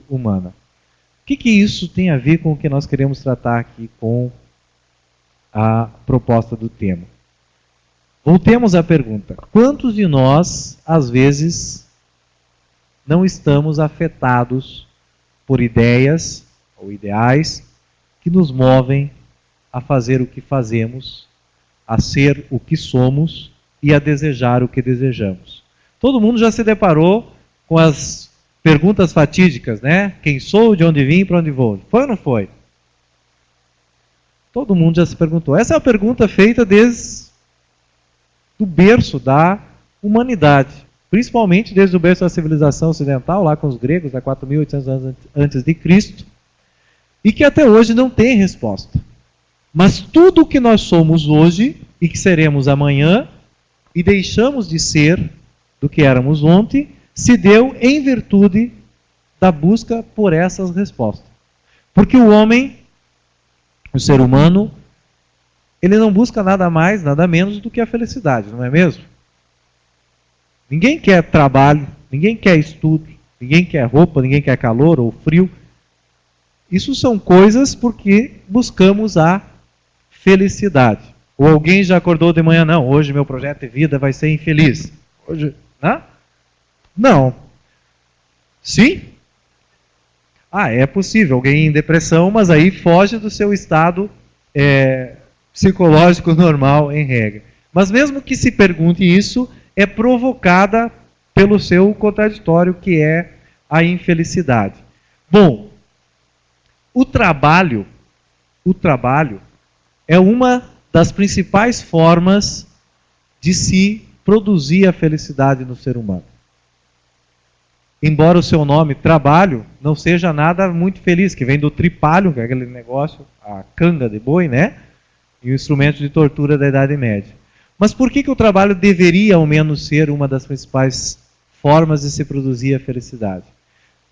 humana. O que isso tem a ver com o que nós queremos tratar aqui com a proposta do tema? Voltemos à pergunta: quantos de nós, às vezes, não estamos afetados por ideias ou ideais que nos movem a fazer o que fazemos, a ser o que somos e a desejar o que desejamos? Todo mundo já se deparou com as perguntas fatídicas, né? Quem sou, de onde vim, para onde vou? Foi ou não foi? Todo mundo já se perguntou. Essa é uma pergunta feita desde o berço da humanidade, principalmente desde o berço da civilização ocidental, lá com os gregos, há 4.800 anos antes de Cristo, e que até hoje não tem resposta. Mas tudo o que nós somos hoje e que seremos amanhã, e deixamos de ser do que éramos ontem, se deu em virtude da busca por essas respostas. Porque o homem, o ser humano, ele não busca nada mais, nada menos do que a felicidade, não é mesmo? Ninguém quer trabalho, ninguém quer estudo, ninguém quer roupa, ninguém quer calor ou frio. Isso são coisas porque buscamos a felicidade. Ou alguém já acordou de manhã, não, hoje meu projeto de vida vai ser infeliz. Hoje, né? Não. Sim? É possível, alguém em depressão, mas aí foge do seu estado psicológico normal, em regra. Mas mesmo que se pergunte isso, é provocada pelo seu contraditório, que é a infelicidade. Bom, o trabalho é uma das principais formas de se produzir a felicidade no ser humano. Embora o seu nome, trabalho, não seja nada muito feliz, que vem do tripalho, que é aquele negócio, a canga de boi, né? E o instrumento de tortura da Idade Média. Mas por que o trabalho deveria, ao menos, ser uma das principais formas de se produzir a felicidade?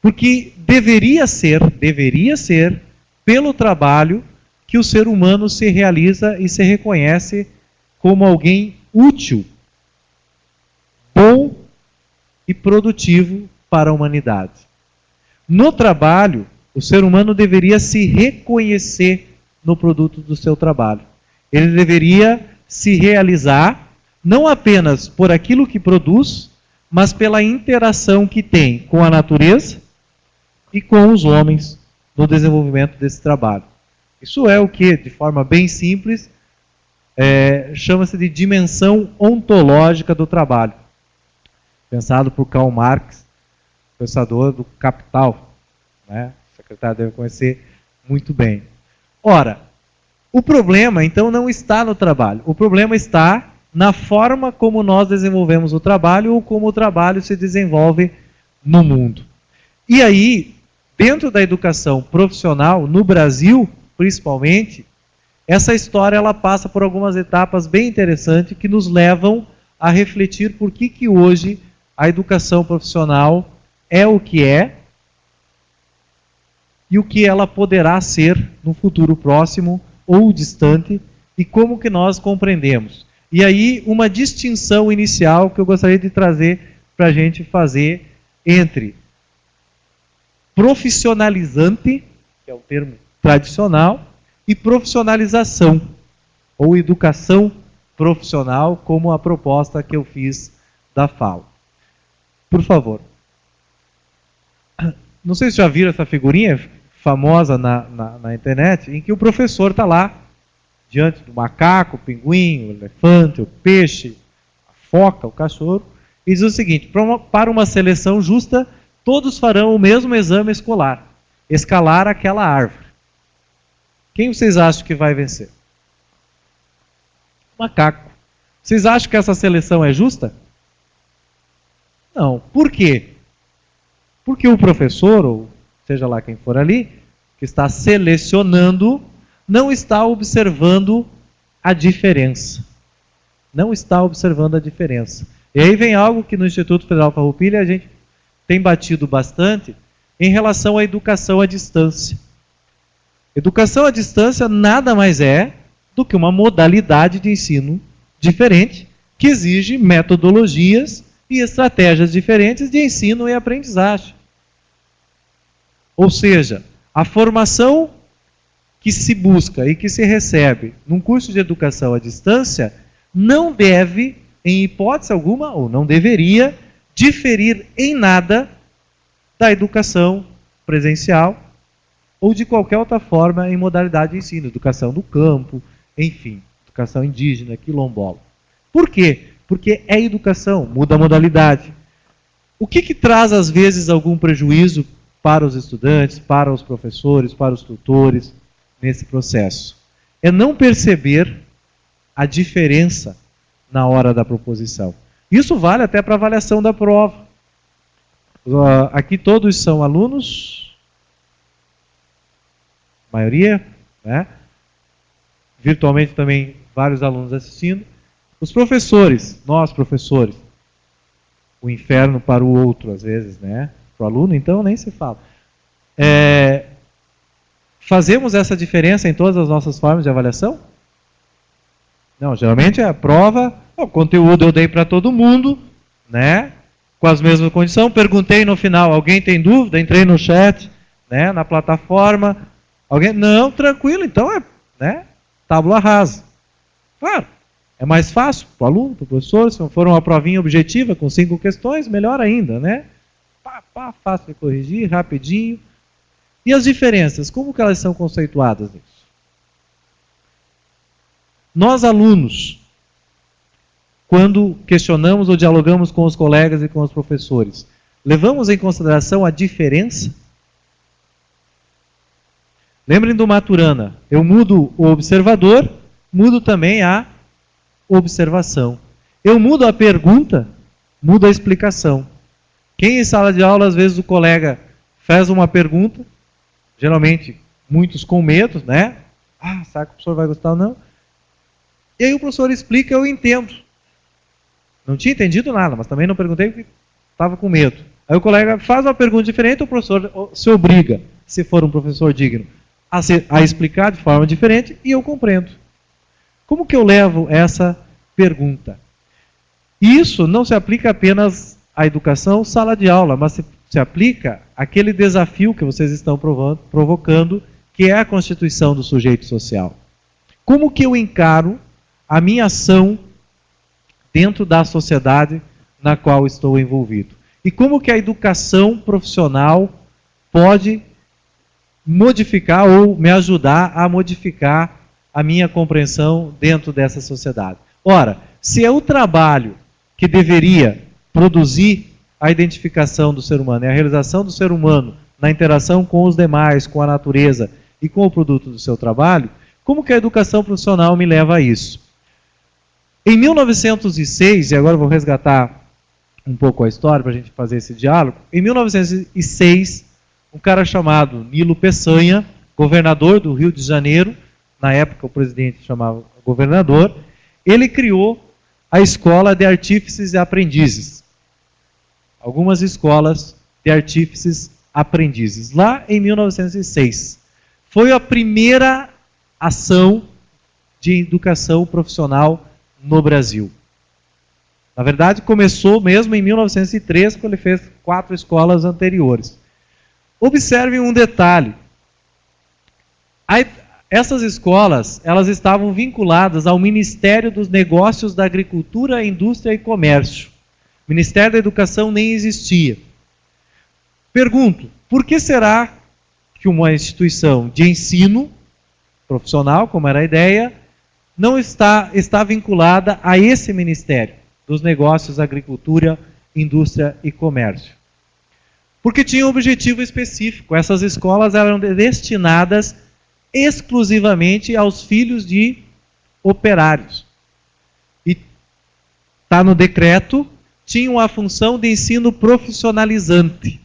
Porque deveria ser, pelo trabalho, que o ser humano se realiza e se reconhece como alguém útil, bom e produtivo para a humanidade. No trabalho, o ser humano deveria se reconhecer no produto do seu trabalho. Ele deveria se realizar não apenas por aquilo que produz, mas pela interação que tem com a natureza e com os homens no desenvolvimento desse trabalho. Isso é o que, de forma bem simples, chama-se de dimensão ontológica do trabalho. Pensado por Karl Marx, pensador do Capital, né? O secretário deve conhecer muito bem. Ora, o problema, então, não está no trabalho. O problema está na forma como nós desenvolvemos o trabalho ou como o trabalho se desenvolve no mundo. E aí, dentro da educação profissional, no Brasil, principalmente, essa história ela passa por algumas etapas bem interessantes que nos levam a refletir por que hoje a educação profissional é o que é e o que ela poderá ser no futuro próximo ou distante e como que nós compreendemos. E aí uma distinção inicial que eu gostaria de trazer para a gente fazer entre profissionalizante, que é o termo tradicional, e profissionalização, ou educação profissional, como a proposta que eu fiz da fala. Por favor. Não sei se já viram essa figurinha famosa na internet, em que o professor está lá, diante do macaco, o pinguim, o elefante, o peixe, a foca, o cachorro, e diz o seguinte: para uma seleção justa, todos farão o mesmo exame escolar, escalar aquela árvore. Quem vocês acham que vai vencer? O macaco. Vocês acham que essa seleção é justa? Não. Por quê? Porque o professor, ou seja lá quem for ali, que está selecionando, não está observando a diferença. Não está observando a diferença. E aí vem algo que no Instituto Federal Farroupilha a gente tem batido bastante em relação à educação à distância. Educação à distância nada mais é do que uma modalidade de ensino diferente, que exige metodologias e estratégias diferentes de ensino e aprendizagem. Ou seja, a formação que se busca e que se recebe num curso de educação à distância não deve, em hipótese alguma, ou não deveria, diferir em nada da educação presencial ou de qualquer outra forma em modalidade de ensino, educação do campo, enfim, educação indígena, quilombola. Por quê? Porque é educação, muda a modalidade. O que traz, às vezes, algum prejuízo para os estudantes, para os professores, para os tutores, nesse processo? É não perceber a diferença na hora da proposição. Isso vale até para a avaliação da prova. Aqui todos são alunos, a maioria, né? Virtualmente também vários alunos assistindo. Os professores, nós professores, o inferno para o outro às vezes, né? Para o aluno, então, nem se fala. Fazemos essa diferença em todas as nossas formas de avaliação? Não, geralmente é a prova, o conteúdo eu dei para todo mundo, né? Com as mesmas condições, perguntei no final, alguém tem dúvida? Entrei no chat, né? Na plataforma, alguém? Não, tranquilo, então né? Tábula rasa. Claro, é mais fácil para o aluno, para o professor, se for uma provinha objetiva com 5 questões, melhor ainda, né? Fácil de corrigir, rapidinho. E as diferenças, como que elas são conceituadas nisso? Nós, alunos, quando questionamos ou dialogamos com os colegas e com os professores, levamos em consideração a diferença? Lembrem do Maturana, eu mudo o observador, mudo também a observação. Eu mudo a pergunta, mudo a explicação. Quem em sala de aula, às vezes o colega faz uma pergunta, geralmente muitos com medo, né? Será que o professor vai gostar ou não? E aí o professor explica, eu entendo. Não tinha entendido nada, mas também não perguntei porque estava com medo. Aí o colega faz uma pergunta diferente, o professor se obriga, se for um professor digno, a explicar de forma diferente e eu compreendo. Como que eu levo essa pergunta? Isso não se aplica apenas à educação sala de aula, mas se aplica àquele desafio que vocês estão provocando, que é a constituição do sujeito social. Como que eu encaro a minha ação dentro da sociedade na qual estou envolvido? E como que a educação profissional pode modificar ou me ajudar a modificar a minha compreensão dentro dessa sociedade? Ora, se é o trabalho que deveria produzir a identificação do ser humano, é a realização do ser humano na interação com os demais, com a natureza e com o produto do seu trabalho, como que a educação profissional me leva a isso? Em 1906, e agora eu vou resgatar um pouco a história para a gente fazer esse diálogo, em 1906, um cara chamado Nilo Peçanha, governador do Rio de Janeiro, na época o presidente chamava governador, ele criou a Escola de Artífices e Aprendizes. Algumas escolas de artífices aprendizes, lá em 1906. Foi a primeira ação de educação profissional no Brasil. Na verdade, começou mesmo em 1903, quando ele fez 4 escolas anteriores. Observem um detalhe. Essas escolas, elas estavam vinculadas ao Ministério dos Negócios da Agricultura, Indústria e Comércio. O Ministério da Educação nem existia. Pergunto, por que será que uma instituição de ensino profissional, como era a ideia, não está vinculada a esse Ministério dos Negócios, Agricultura, Indústria e Comércio? Porque tinha um objetivo específico. Essas escolas eram destinadas exclusivamente aos filhos de operários. E está no decreto, tinham a função de ensino profissionalizante,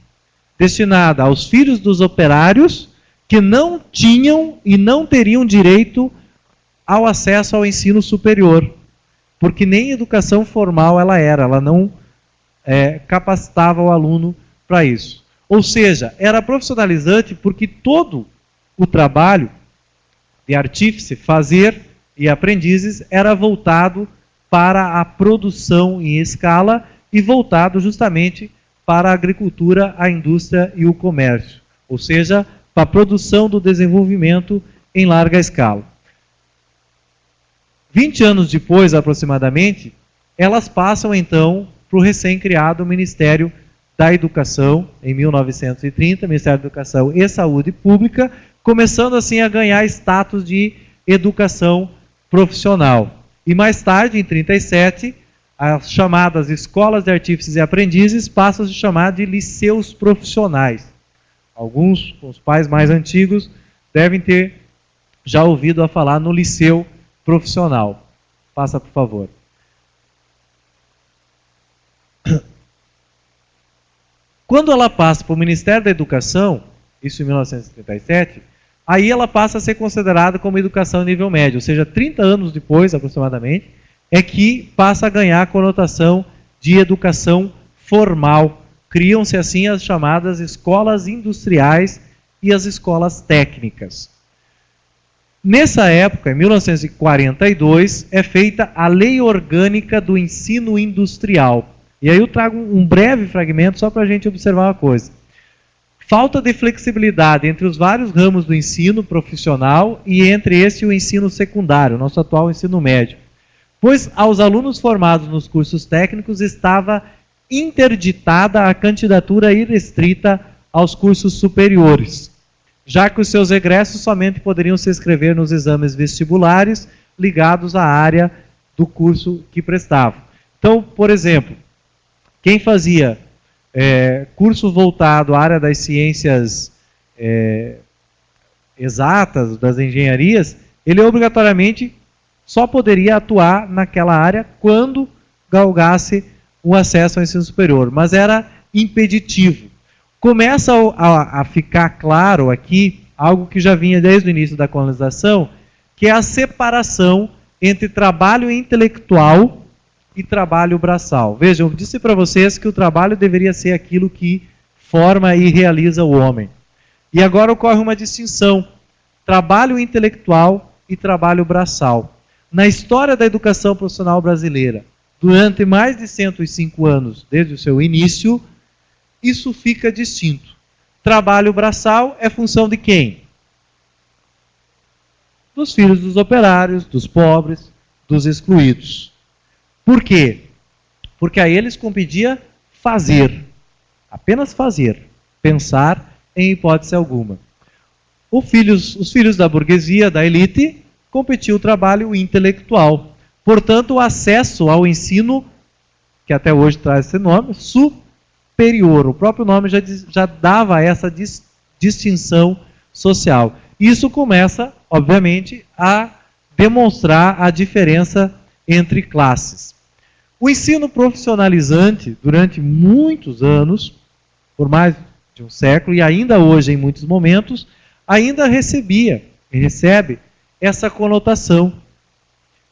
destinada aos filhos dos operários que não tinham e não teriam direito ao acesso ao ensino superior, porque nem educação formal ela não capacitava o aluno para isso. Ou seja, era profissionalizante porque todo o trabalho de artífice, fazer e aprendizes era voltado para a produção em escala e voltado justamente para a agricultura, a indústria e o comércio. ou seja, para a produção do desenvolvimento em larga escala. 20 anos depois, aproximadamente, elas passam então para o recém-criado Ministério da Educação, em 1930, Ministério da Educação e Saúde Pública, começando assim a ganhar status de educação profissional. E mais tarde, em 1937, as chamadas escolas de artífices e aprendizes passam a se chamar de liceus profissionais. Alguns, os pais mais antigos, devem ter já ouvido a falar no liceu profissional. Passa, por favor. Quando ela passa para o Ministério da Educação, isso em 1937, aí ela passa a ser considerada como educação nível médio, ou seja, 30 anos depois, aproximadamente, é que passa a ganhar a conotação de educação formal. Criam-se assim as chamadas escolas industriais e as escolas técnicas. Nessa época, em 1942, é feita a Lei Orgânica do Ensino Industrial. E aí eu trago um breve fragmento só para a gente observar uma coisa. Falta de flexibilidade entre os vários ramos do ensino profissional e entre esse e o ensino secundário, nosso atual ensino médio. Pois aos alunos formados nos cursos técnicos estava interditada a candidatura irrestrita aos cursos superiores, já que os seus egressos somente poderiam se inscrever nos exames vestibulares ligados à área do curso que prestavam. Então, por exemplo, quem fazia curso voltado à área das ciências exatas, das engenharias, ele obrigatoriamente só poderia atuar naquela área quando galgasse o acesso ao ensino superior, mas era impeditivo. Começa a ficar claro aqui algo que já vinha desde o início da colonização, que é a separação entre trabalho intelectual e trabalho braçal. Vejam, eu disse para vocês que o trabalho deveria ser aquilo que forma e realiza o homem. E agora ocorre uma distinção: trabalho intelectual e trabalho braçal. Na história da educação profissional brasileira, durante mais de 105 anos, desde o seu início, isso fica distinto. Trabalho braçal é função de quem? Dos filhos dos operários, dos pobres, dos excluídos. Por quê? Porque a eles competia fazer, apenas fazer, pensar em hipótese alguma. Os filhos da burguesia, da elite, competiam o trabalho intelectual. Portanto, o acesso ao ensino, que até hoje traz esse nome, superior. O próprio nome já dava essa distinção social. Isso começa, obviamente, a demonstrar a diferença entre classes. O ensino profissionalizante, durante muitos anos, por mais de um século, e ainda hoje em muitos momentos, ainda recebe essa conotação.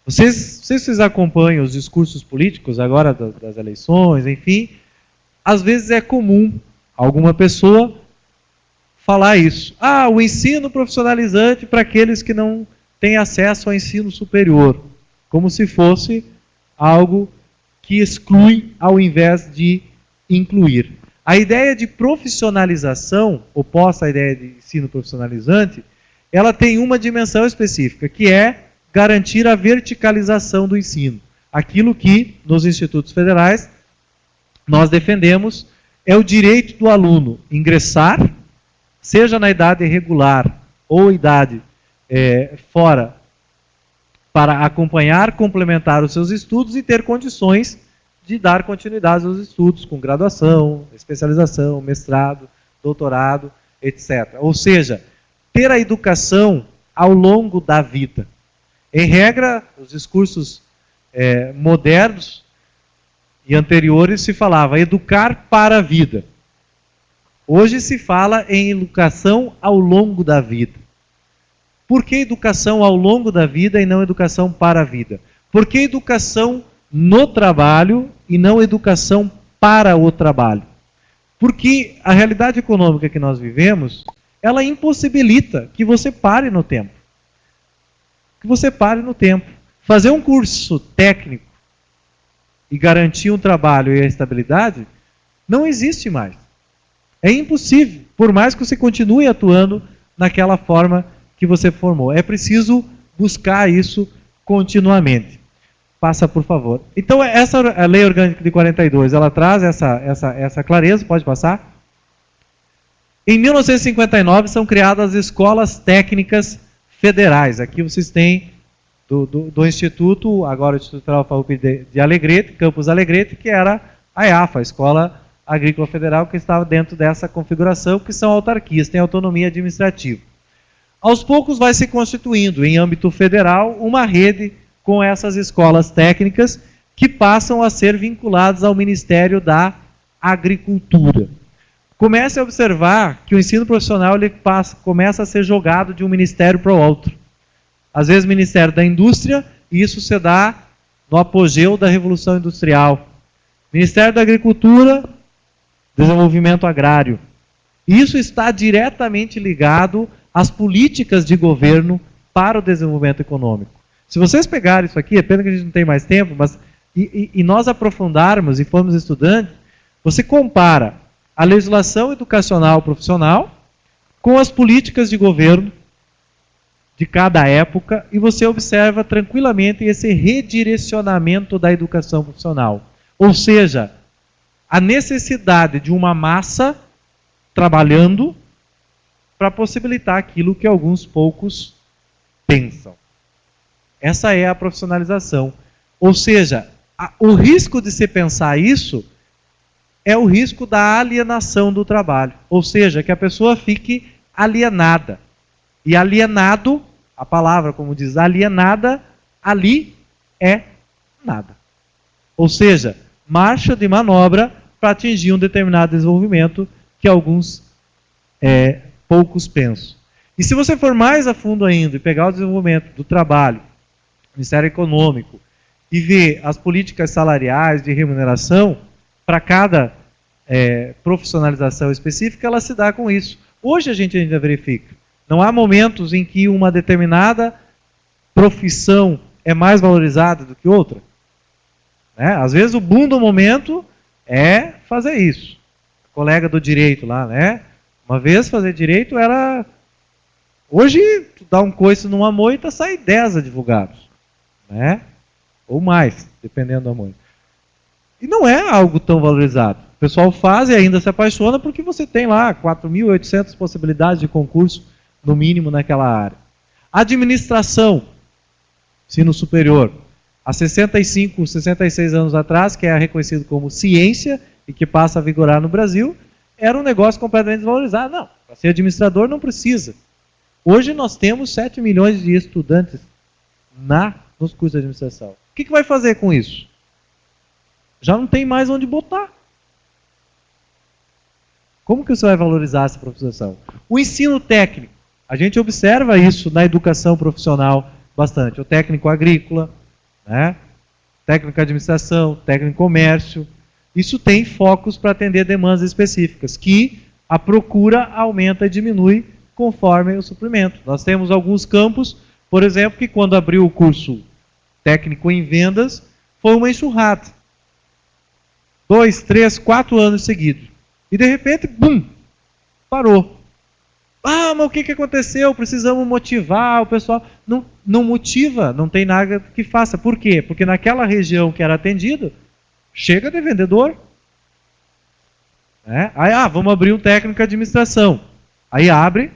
Vocês acompanham os discursos políticos agora das eleições, enfim, às vezes é comum alguma pessoa falar isso. O ensino profissionalizante para aqueles que não têm acesso ao ensino superior, como se fosse algo que exclui ao invés de incluir. A ideia de profissionalização, oposta à ideia de ensino profissionalizante, ela tem uma dimensão específica, que é garantir a verticalização do ensino. Aquilo que, nos institutos federais, nós defendemos é o direito do aluno ingressar, seja na idade regular ou idade fora, para acompanhar, complementar os seus estudos e ter condições de dar continuidade aos estudos, com graduação, especialização, mestrado, doutorado, etc. Ou seja, ter a educação ao longo da vida. Em regra, os discursos modernos e anteriores se falava educar para a vida. Hoje se fala em educação ao longo da vida. Por que educação ao longo da vida e não educação para a vida? Por que educação no trabalho e não educação para o trabalho? Porque a realidade econômica que nós vivemos, ela impossibilita que você pare no tempo. Que você pare no tempo. Fazer um curso técnico e garantir um trabalho e a estabilidade não existe mais. É impossível. por mais que você continue atuando naquela forma que você formou. É preciso buscar isso continuamente. Passa, por favor. Então, essa a Lei Orgânica de 42, ela traz essa clareza, pode passar? Em 1959, são criadas as escolas técnicas federais. Aqui vocês têm do Instituto, agora o Instituto Federal FAUP de Alegrete, Campus Alegrete, que era a EAFA, a Escola Agrícola Federal, que estava dentro dessa configuração, que são autarquias, têm autonomia administrativa. Aos poucos vai se constituindo, em âmbito federal, uma rede com essas escolas técnicas que passam a ser vinculadas ao Ministério da Agricultura. Comece a observar que o ensino profissional ele começa a ser jogado de um ministério para o outro. Às vezes, Ministério da Indústria, e isso se dá no apogeu da Revolução Industrial. Ministério da Agricultura, Desenvolvimento Agrário. Isso está diretamente ligado às políticas de governo para o desenvolvimento econômico. Se vocês pegarem isso aqui, é pena que a gente não tem mais tempo, mas e nós aprofundarmos e formos estudantes, você compara a legislação educacional profissional com as políticas de governo de cada época e você observa tranquilamente esse redirecionamento da educação profissional. Ou seja, a necessidade de uma massa trabalhando para possibilitar aquilo que alguns poucos pensam. Essa é a profissionalização. Ou seja, o risco de se pensar isso é o risco da alienação do trabalho. Ou seja, que a pessoa fique alienada. E alienado, a palavra como diz, alienada, ali é nada. Ou seja, marcha de manobra para atingir um determinado desenvolvimento que alguns poucos pensam. E se você for mais a fundo ainda e pegar o desenvolvimento do trabalho, Ministério Econômico, e ver as políticas salariais de remuneração, para cada profissionalização específica, ela se dá com isso. Hoje a gente ainda verifica. Não há momentos em que uma determinada profissão é mais valorizada do que outra. Né? Às vezes o boom do momento é fazer isso. A colega do direito lá, né? Uma vez fazer direito era... Hoje, tu dá um coice numa moita, sai 10 advogados. Né? Ou mais, dependendo da moita. E não é algo tão valorizado. O pessoal faz e ainda se apaixona porque você tem lá 4.800 possibilidades de concurso, no mínimo, naquela área. Administração, ensino superior. Há 65, 66 anos atrás, que é reconhecido como ciência e que passa a vigorar no Brasil, era um negócio completamente desvalorizado. Não, para ser administrador não precisa. Hoje nós temos 7 milhões de estudantes nos cursos de administração. O que vai fazer com isso? Já não tem mais onde botar. Como que você vai valorizar essa profissionalização? O ensino técnico. A gente observa isso na educação profissional bastante. O técnico agrícola, né? Técnico administração, técnico comércio. Isso tem focos para atender demandas específicas, que a procura aumenta e diminui conforme o suprimento. Nós temos alguns campos, por exemplo, que quando abriu o curso técnico em vendas, foi uma enxurrada. 2, 3, 4 anos seguidos. E de repente, bum, parou. Ah, mas o que aconteceu? Precisamos motivar o pessoal. Não motiva, não tem nada que faça. Por quê? Porque naquela região que era atendida, chega de vendedor. Aí, vamos abrir um técnico de administração. Aí abre,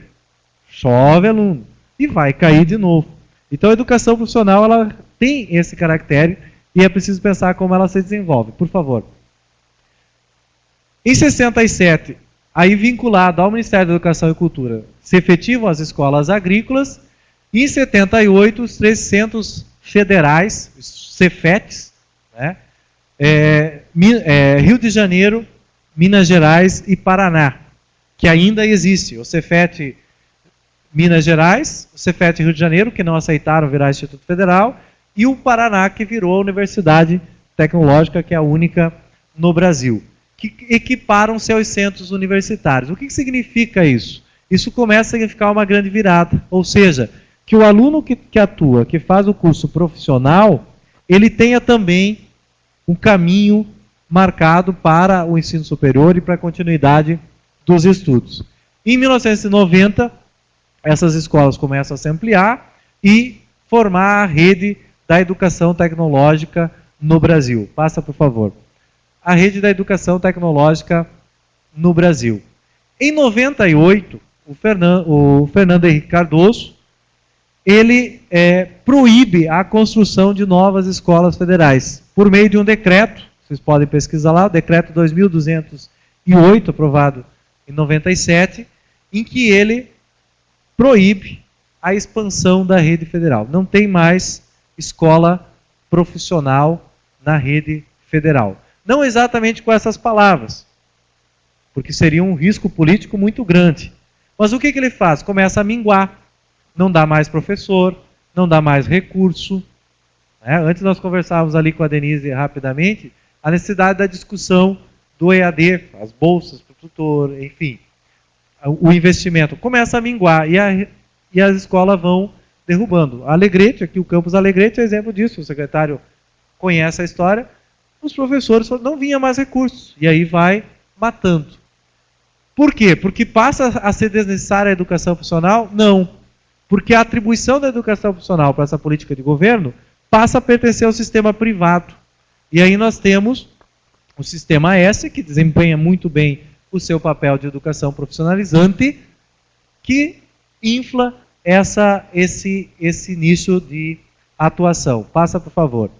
chove aluno. E vai cair de novo. Então a educação profissional ela tem esse caractere e é preciso pensar como ela se desenvolve. Por favor. Em 67, aí vinculado ao Ministério da Educação e Cultura, se efetivam as escolas agrícolas, e em 78, os 3 centros federais, os Cefetes, né? Rio de Janeiro, Minas Gerais e Paraná, que ainda existe. O Cefet Minas Gerais, o Cefet Rio de Janeiro, que não aceitaram virar Instituto Federal, e o Paraná, que virou a Universidade Tecnológica, que é a única no Brasil, que equiparam-se aos centros universitários. O que significa isso? Isso começa a significar uma grande virada, ou seja, que o aluno que atua, que faz o curso profissional, ele tenha também um caminho marcado para o ensino superior e para a continuidade dos estudos. Em 1990, essas escolas começam a se ampliar e formar a rede da educação tecnológica no Brasil. Passa, por favor. A rede da educação tecnológica no Brasil. Em 98, o Fernando Henrique Cardoso, ele proíbe a construção de novas escolas federais, por meio de um decreto, vocês podem pesquisar lá, o decreto 2208, aprovado em 97, em que ele proíbe a expansão da rede federal. Não tem mais escola profissional na rede federal. Não exatamente com essas palavras, porque seria um risco político muito grande. Mas o que ele faz? Começa a minguar. Não dá mais professor, não dá mais recurso. Antes nós conversávamos ali com a Denise rapidamente, a necessidade da discussão do EAD, as bolsas para o tutor, enfim, o investimento. Começa a minguar e as escolas vão derrubando. A Alegrete, aqui o campus Alegrete é exemplo disso, o secretário conhece a história, os professores não vinha mais recursos, e aí vai matando. Por quê? Porque passa a ser desnecessária a educação profissional? Não. Porque a atribuição da educação profissional para essa política de governo passa a pertencer ao sistema privado. E aí nós temos o sistema S, que desempenha muito bem o seu papel de educação profissionalizante, que infla esse nicho de atuação. Passa, por favor.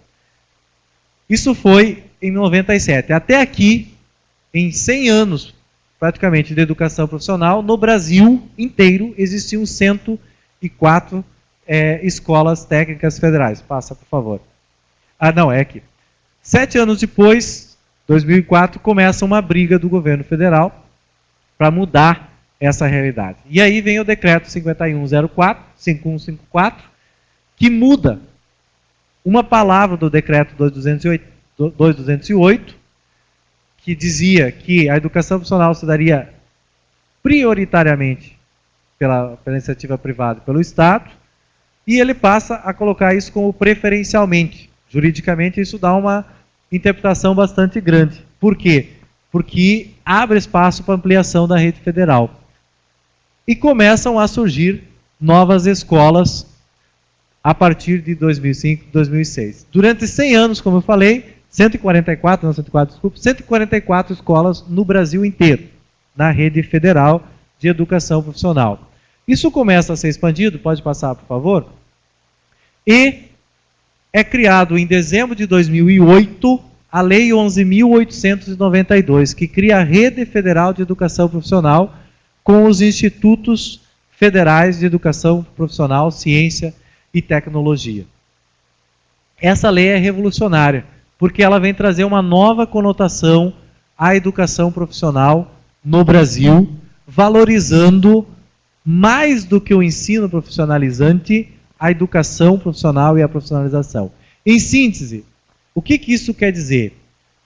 Isso foi em 97. Até aqui, em 100 anos, praticamente, de educação profissional, no Brasil inteiro existiam 104 escolas técnicas federais. Passa, por favor. Não, é aqui. 7 anos depois, 2004, começa uma briga do governo federal para mudar essa realidade. E aí vem o decreto 5104, que muda uma palavra do decreto 2208, que dizia que a educação profissional se daria prioritariamente pela iniciativa privada e pelo Estado, e ele passa a colocar isso como preferencialmente. Juridicamente, isso dá uma interpretação bastante grande. Por quê? Porque abre espaço para ampliação da rede federal. E começam a surgir novas escolas a partir de 2005, 2006. Durante 100 anos, como eu falei, 144 escolas no Brasil inteiro, na rede federal de educação profissional. Isso começa a ser expandido, pode passar, por favor? E é criado em dezembro de 2008 a Lei 11.892, que cria a Rede Federal de Educação Profissional com os Institutos Federais de Educação Profissional, Ciência e Tecnologia. Essa lei é revolucionária, porque ela vem trazer uma nova conotação à educação profissional no Brasil, valorizando mais do que o ensino profissionalizante, a educação profissional e a profissionalização. Em síntese, o que isso quer dizer?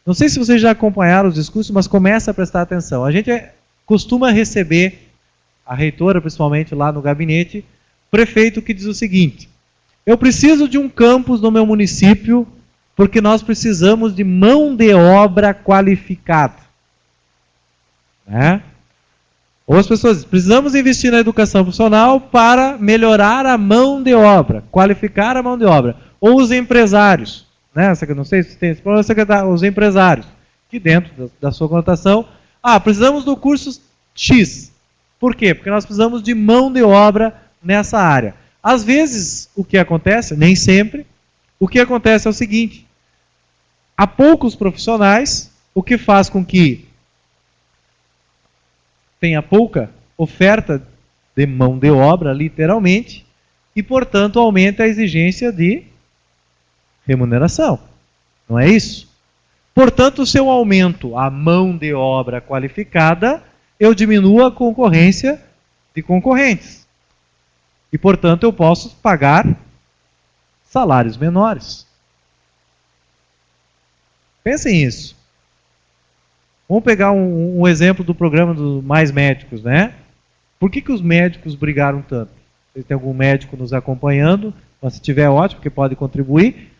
Não sei se vocês já acompanharam os discursos, mas começa a prestar atenção. A gente costuma receber, a reitora principalmente lá no gabinete, prefeito que diz o seguinte: eu preciso de um campus no meu município porque nós precisamos de mão de obra qualificada. Ou as pessoas dizem, precisamos investir na educação profissional para melhorar a mão de obra, qualificar a mão de obra. Ou os empresários, não sei se tem esse problema, os empresários, que dentro da sua conotação, precisamos do curso X. Por quê? Porque nós precisamos de mão de obra nessa área. Às vezes, o que acontece, nem sempre, o que acontece é o seguinte: há poucos profissionais, o que faz com que tenha pouca oferta de mão de obra, literalmente, e, portanto, aumenta a exigência de remuneração. Não é isso? Portanto, se eu aumento a mão de obra qualificada, eu diminuo a concorrência de concorrentes. E, portanto, eu posso pagar salários menores. Pensem nisso. Vamos pegar um exemplo do programa dos Mais Médicos, Por que os médicos brigaram tanto? Se tem algum médico nos acompanhando, mas se tiver, ótimo, porque pode contribuir,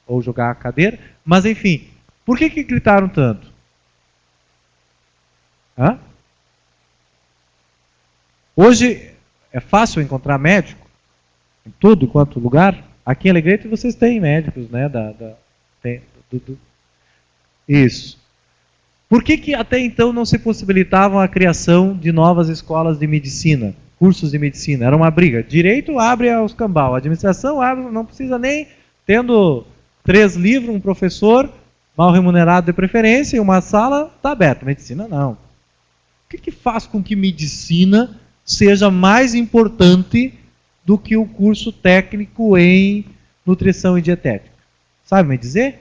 ou jogar a cadeira. Mas, enfim, por que gritaram tanto? Hoje é fácil encontrar médico em tudo quanto lugar. Aqui em Alegrete vocês têm médicos, né? Isso. Por que até então não se possibilitavam a criação de novas escolas de medicina, cursos de medicina? Era uma briga. Direito abre aos cambau, administração abre, não precisa nem, tendo 3 livros, um professor mal remunerado de preferência e uma sala, está aberto. Medicina não. O que faz com que medicina seja mais importante do que o curso técnico em nutrição e dietética? Sabe me dizer?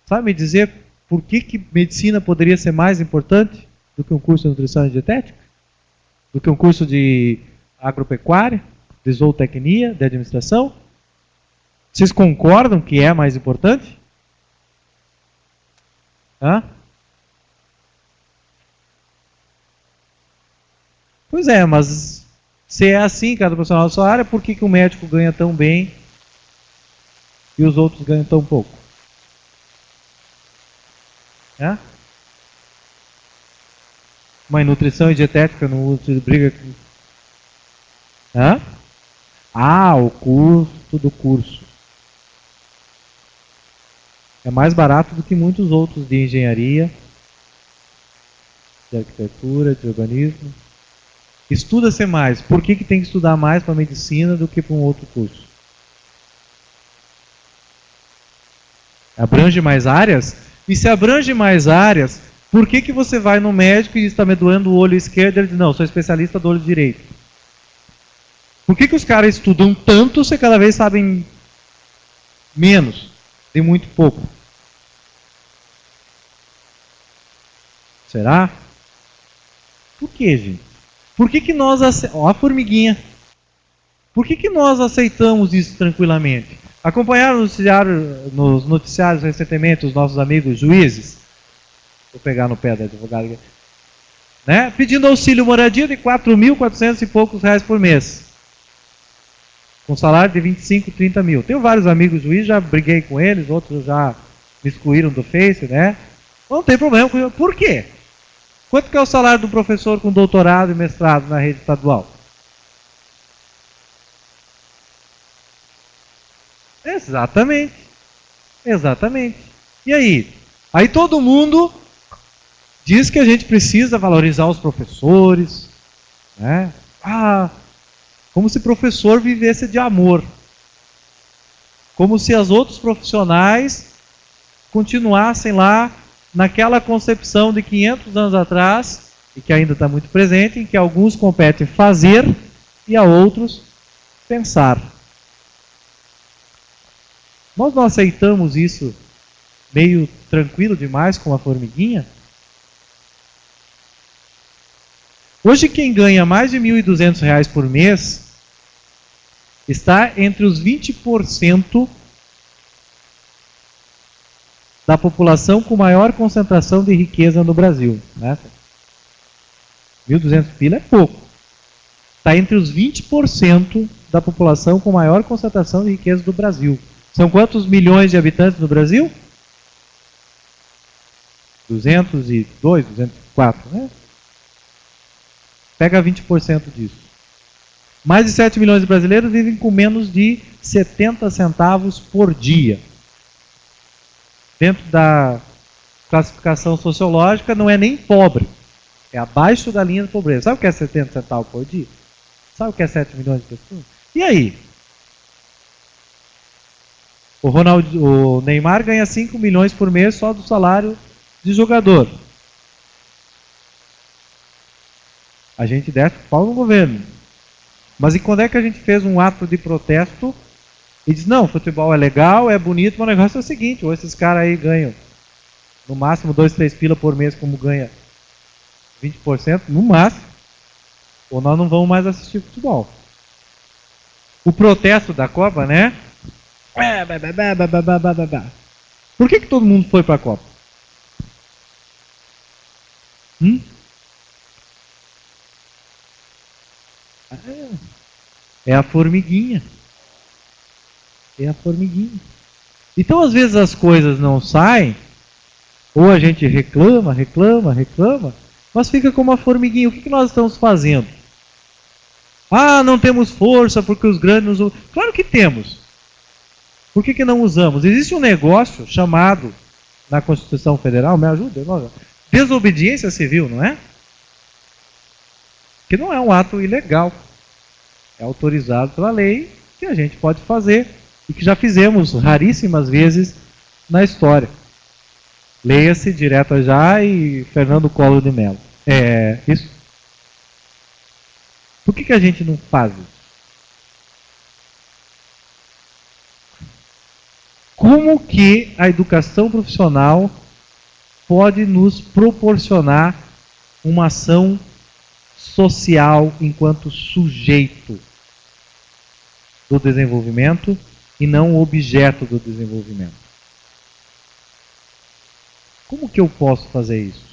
Sabe me dizer por que medicina poderia ser mais importante do que um curso de nutrição e dietética? Do que um curso de agropecuária, de zootecnia, de administração? Vocês concordam que é mais importante? Hã? Pois é, mas se é assim, cada profissional da sua área, por que o médico ganha tão bem e os outros ganham tão pouco? É? Mas nutrição e dietética não usa briga aqui. Hã? Ah, o custo do curso. É mais barato do que muitos outros de engenharia, de arquitetura, de urbanismo. Estuda-se mais. Por que tem que estudar mais para medicina do que para um outro curso? Abrange mais áreas? E se abrange mais áreas, por que você vai no médico e está me doendo o olho esquerdo e ele diz, não, sou especialista do olho direito? Por que os caras estudam tanto se cada vez sabem menos, de muito pouco? Será? Por que, gente? Por que nós aceitamos... Ó a formiguinha. Por que nós aceitamos isso tranquilamente? Acompanharam nos noticiários recentemente os nossos amigos juízes? Vou pegar no pé da advogada. Né? Pedindo auxílio moradia de 4.400 e poucos reais por mês. Com salário de 25, 30 mil. Tenho vários amigos juízes, já briguei com eles, outros já me excluíram do Face, né? Não tem problema com isso. Por quê? Quanto que é o salário do professor com doutorado e mestrado na rede estadual? Exatamente. Exatamente. E aí? Aí todo mundo diz que a gente precisa valorizar os professores, né? Ah, como se professor vivesse de amor. Como se os outros profissionais continuassem lá naquela concepção de 500 anos atrás, e que ainda está muito presente, em que alguns competem fazer e a outros pensar. Nós não aceitamos isso meio tranquilo demais com a formiguinha? Hoje quem ganha mais de R$ 1.200 por mês está entre os 20% da população com maior concentração de riqueza no Brasil. Né? 1.200 pila é pouco. Está entre os 20% da população com maior concentração de riqueza do Brasil. São quantos milhões de habitantes no Brasil? 202, 204, né? Pega 20% disso. Mais de 7 milhões de brasileiros vivem com menos de 70 centavos por dia. Dentro da classificação sociológica, não é nem pobre. É abaixo da linha de pobreza. Sabe o que é 70 centavos por dia? Sabe o que é 7 milhões de pessoas? E aí? O Neymar ganha 5 milhões por mês só do salário de jogador. A gente desce o pau no governo. Mas e quando é que a gente fez um ato de protesto e diz, não, futebol é legal, é bonito, mas o negócio é o seguinte, ou esses caras aí ganham no máximo 2, 3 pila por mês, como ganha 20%, no máximo, ou nós não vamos mais assistir futebol. O protesto da Copa, né? Por que todo mundo foi para a Copa? É a formiguinha. É a formiguinha. Então, às vezes, as coisas não saem, ou a gente reclama, mas fica como uma formiguinha. O que nós estamos fazendo? Ah, não temos força porque os grandes nos... Claro que temos. Por que não usamos? Existe um negócio chamado, na Constituição Federal, me ajuda? Desobediência civil, não é? Que não é um ato ilegal. É autorizado pela lei, que a gente pode fazer e que já fizemos raríssimas vezes na história. Leia-se Direto Já e Fernando Collor de Mello. É isso. Por que a gente não faz isso? Como que a educação profissional pode nos proporcionar uma ação social enquanto sujeito do desenvolvimento e não objeto do desenvolvimento? Como que eu posso fazer isso?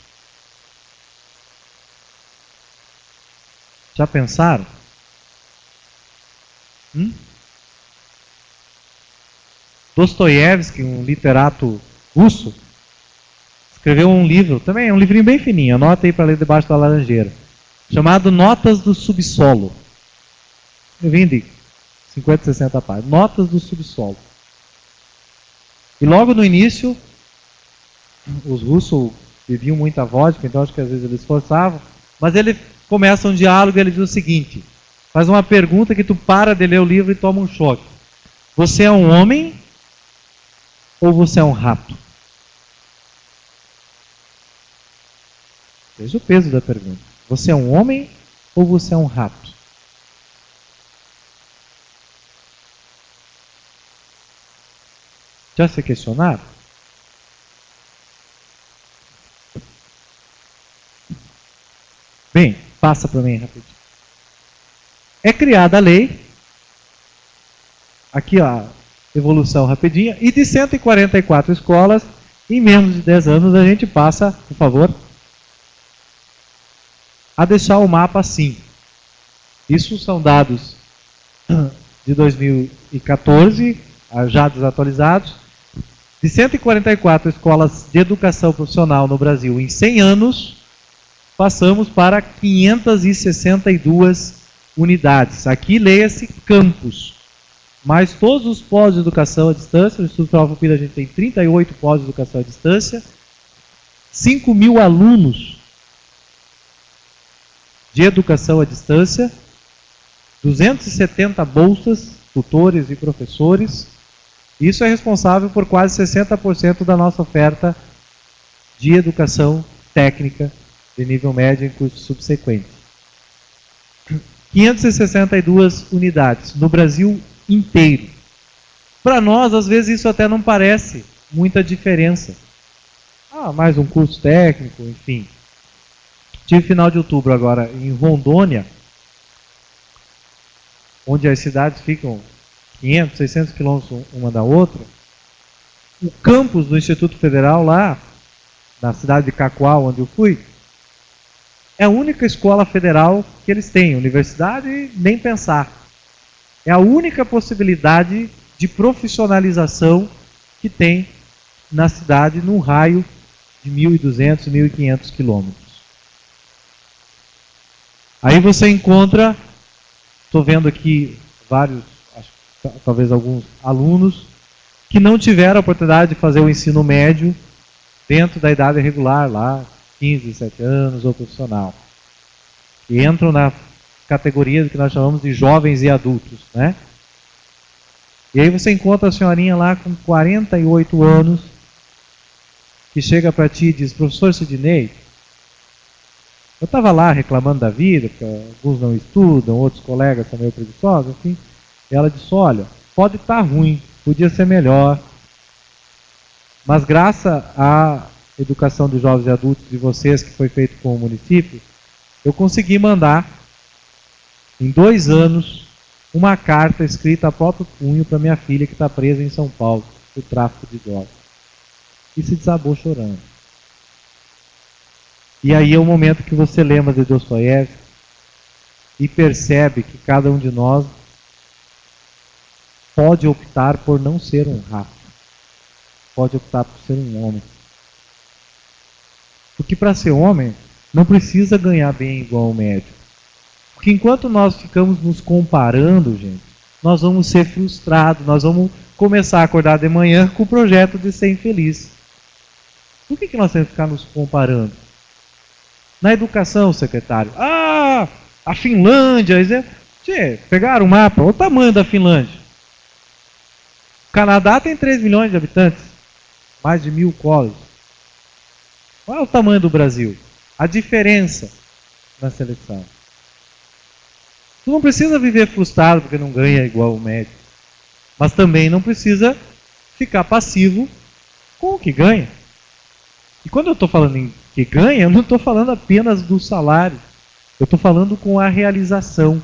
Já pensaram? Dostoiévski, um literato russo, escreveu um livro, também é um livrinho bem fininho, anota aí para ler debaixo da laranjeira, chamado Notas do Subsolo. Eu vim de 50, 60 páginas. Notas do Subsolo. E logo no início, os russos bebiam muita vodka, então acho que às vezes eles forçavam, mas ele começa um diálogo e ele diz o seguinte, faz uma pergunta que tu para de ler o livro e toma um choque. Você é um homem ou você é um rato? Veja o peso da pergunta. Você é um homem ou você é um rato? Já se questionaram? Bem, passa para mim rapidinho. É criada a lei, aqui ó, a evolução rapidinha, e de 144 escolas, em menos de 10 anos a gente passa, por favor, a deixar o mapa assim. Isso são dados de 2014, já desatualizados. De 144 escolas de educação profissional no Brasil em 100 anos, passamos para 562 unidades. Aqui leia-se campus. Mas todos os pós de educação à distância, no Instituto Farroupilha a gente tem 38 pós de educação à distância, 5 mil alunos de educação à distância, 270 bolsas, tutores e professores. Isso é responsável por quase 60% da nossa oferta de educação técnica de nível médio em cursos subsequentes. 562 unidades no Brasil inteiro. Para nós, às vezes, isso até não parece muita diferença. Ah, mais um curso técnico, enfim. Tive final de outubro agora em Rondônia, onde as cidades ficam 500, 600 quilômetros uma da outra. O campus do Instituto Federal lá, na cidade de Cacoal, onde eu fui, é a única escola federal que eles têm. Universidade, nem pensar. É a única possibilidade de profissionalização que tem na cidade, num raio de 1.200, 1.500 quilômetros. Aí você encontra, estou vendo aqui vários, talvez alguns alunos, que não tiveram a oportunidade de fazer o ensino médio dentro da idade regular, lá, 15, 17 anos, ou profissional. E entram na categoria que nós chamamos de jovens e adultos, né? E aí você encontra a senhorinha lá com 48 anos, que chega para ti e diz, professor Sidney, eu estava lá reclamando da vida, porque alguns não estudam, outros colegas são meio preguiçosos, enfim. E ela disse, olha, pode estar ruim, podia ser melhor, mas graças à educação de jovens e adultos de vocês, que foi feito com o município, eu consegui mandar, em 2 anos, uma carta escrita a próprio punho para minha filha que está presa em São Paulo, por tráfico de drogas. E se desabou chorando. E aí é o momento que você lembra de Dostoiévski e percebe que cada um de nós pode optar por não ser um rato. Pode optar por ser um homem. Porque para ser homem, não precisa ganhar bem igual ao médio. Porque enquanto nós ficamos nos comparando, gente, nós vamos ser frustrados, nós vamos começar a acordar de manhã com o projeto de ser infeliz. Por que nós temos que ficar nos comparando? Na educação, secretário, a Finlândia, pegaram o mapa, olha o tamanho da Finlândia. O Canadá tem 3 milhões de habitantes, mais de 1.000 colégios. Qual é o tamanho do Brasil? A diferença na seleção. Tu não precisa viver frustrado porque não ganha igual o médio. Mas também não precisa ficar passivo com o que ganha. E quando eu estou falando em que ganha, eu não estou falando apenas do salário. Eu estou falando com a realização.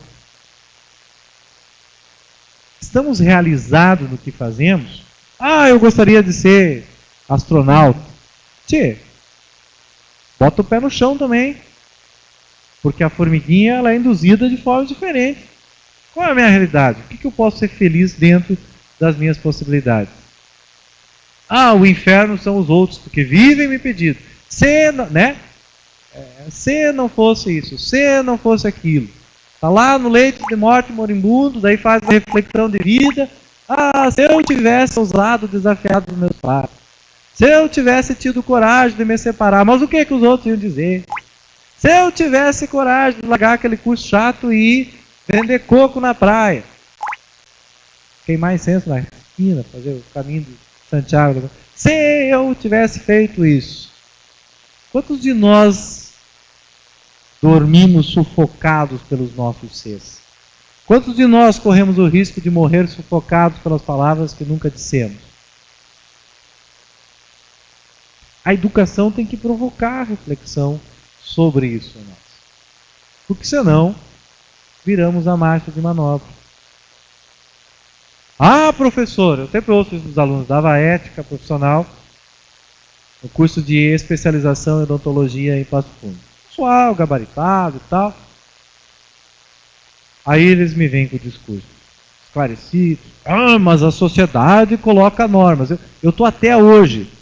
Estamos realizados no que fazemos? Eu gostaria de ser astronauta. Bota o pé no chão também. Porque a formiguinha ela é induzida de forma diferente. Qual é a minha realidade? O que eu posso ser feliz dentro das minhas possibilidades? O inferno são os outros, porque vivem me pedindo. Se não fosse isso, se não fosse aquilo. Está lá no leito de morte moribundo, daí faz uma reflexão de vida. Se eu tivesse ousado desafiado dos meus pais. Se eu tivesse tido coragem de me separar. Mas o que os outros iam dizer? Se eu tivesse coragem de largar aquele curso chato e ir vender coco na praia. Queimar incenso na esquina, fazer o caminho de Santiago. Se eu tivesse feito isso. Quantos de nós dormimos sufocados pelos nossos seres? Quantos de nós corremos o risco de morrer sufocados pelas palavras que nunca dissemos? A educação tem que provocar a reflexão sobre isso em nós. Porque senão, viramos a marcha de manobra. Professor, eu sempre ouço isso dos alunos, dava ética profissional no curso de especialização em odontologia em Passo Fundo. Pessoal, gabaritado e tal. Aí eles me vêm com o discurso esclarecido. Mas a sociedade coloca normas. Eu estou até hoje,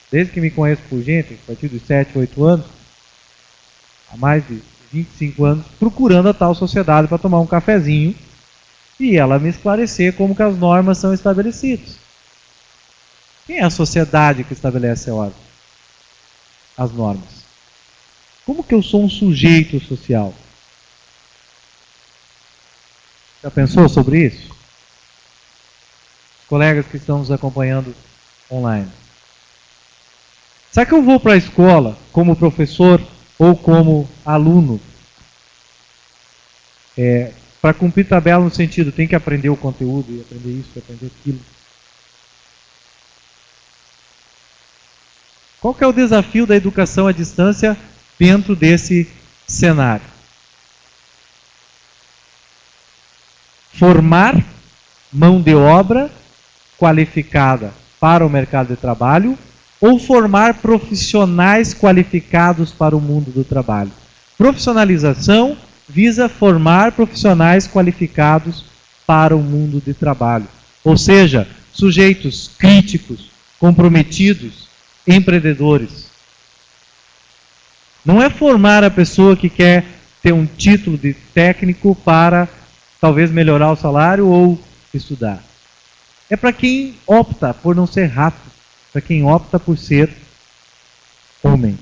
desde que me conheço por gente, a partir dos 7, 8 anos, há mais de 25 anos, procurando a tal sociedade para tomar um cafezinho e ela me esclarecer como que as normas são estabelecidas. Quem é a sociedade que estabelece a ordem? As normas. Como que eu sou um sujeito social? Já pensou sobre isso? Colegas que estão nos acompanhando online. Será que eu vou para a escola como professor ou como aluno? Para cumprir tabela no sentido, tem que aprender o conteúdo, e aprender isso, e aprender aquilo. Qual que é o desafio da educação à distância dentro desse cenário? Formar mão de obra qualificada para o mercado de trabalho ou formar profissionais qualificados para o mundo do trabalho. Profissionalização visa formar profissionais qualificados para o mundo de trabalho. Ou seja, sujeitos críticos, comprometidos, empreendedores. Não é formar a pessoa que quer ter um título de técnico para talvez melhorar o salário ou estudar. É para quem opta por não ser rato, para quem opta por ser homem.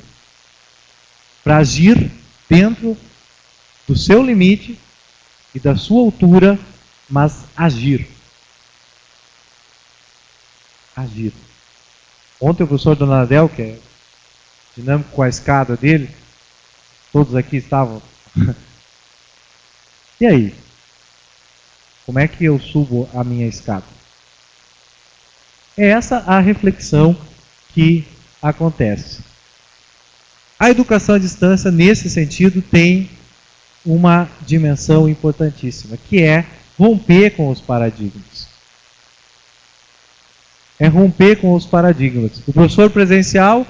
Para agir dentro do seu limite e da sua altura, mas agir. Agir. Ontem o professor Donadel, que é dinâmico com a escada dele, todos aqui estavam. E aí? Como é que eu subo a minha escada? É essa a reflexão que acontece. A educação à distância, nesse sentido, tem uma dimensão importantíssima, que é romper com os paradigmas. É romper com os paradigmas. O professor presencial,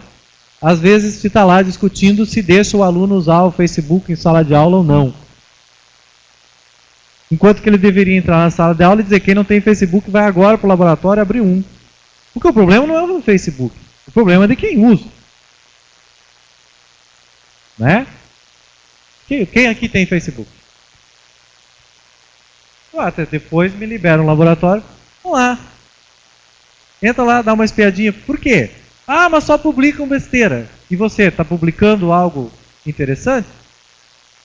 às vezes, está lá discutindo se deixa o aluno usar o Facebook em sala de aula ou não. Enquanto que ele deveria entrar na sala de aula e dizer: quem não tem Facebook vai agora para o laboratório abrir um. Porque o problema não é o Facebook, o problema é de quem usa. né? Quem aqui tem Facebook? Até depois me libera um laboratório. Vamos lá. Entra lá, dá uma espiadinha. Por quê? Ah, mas só publicam besteira. E você, está publicando algo interessante?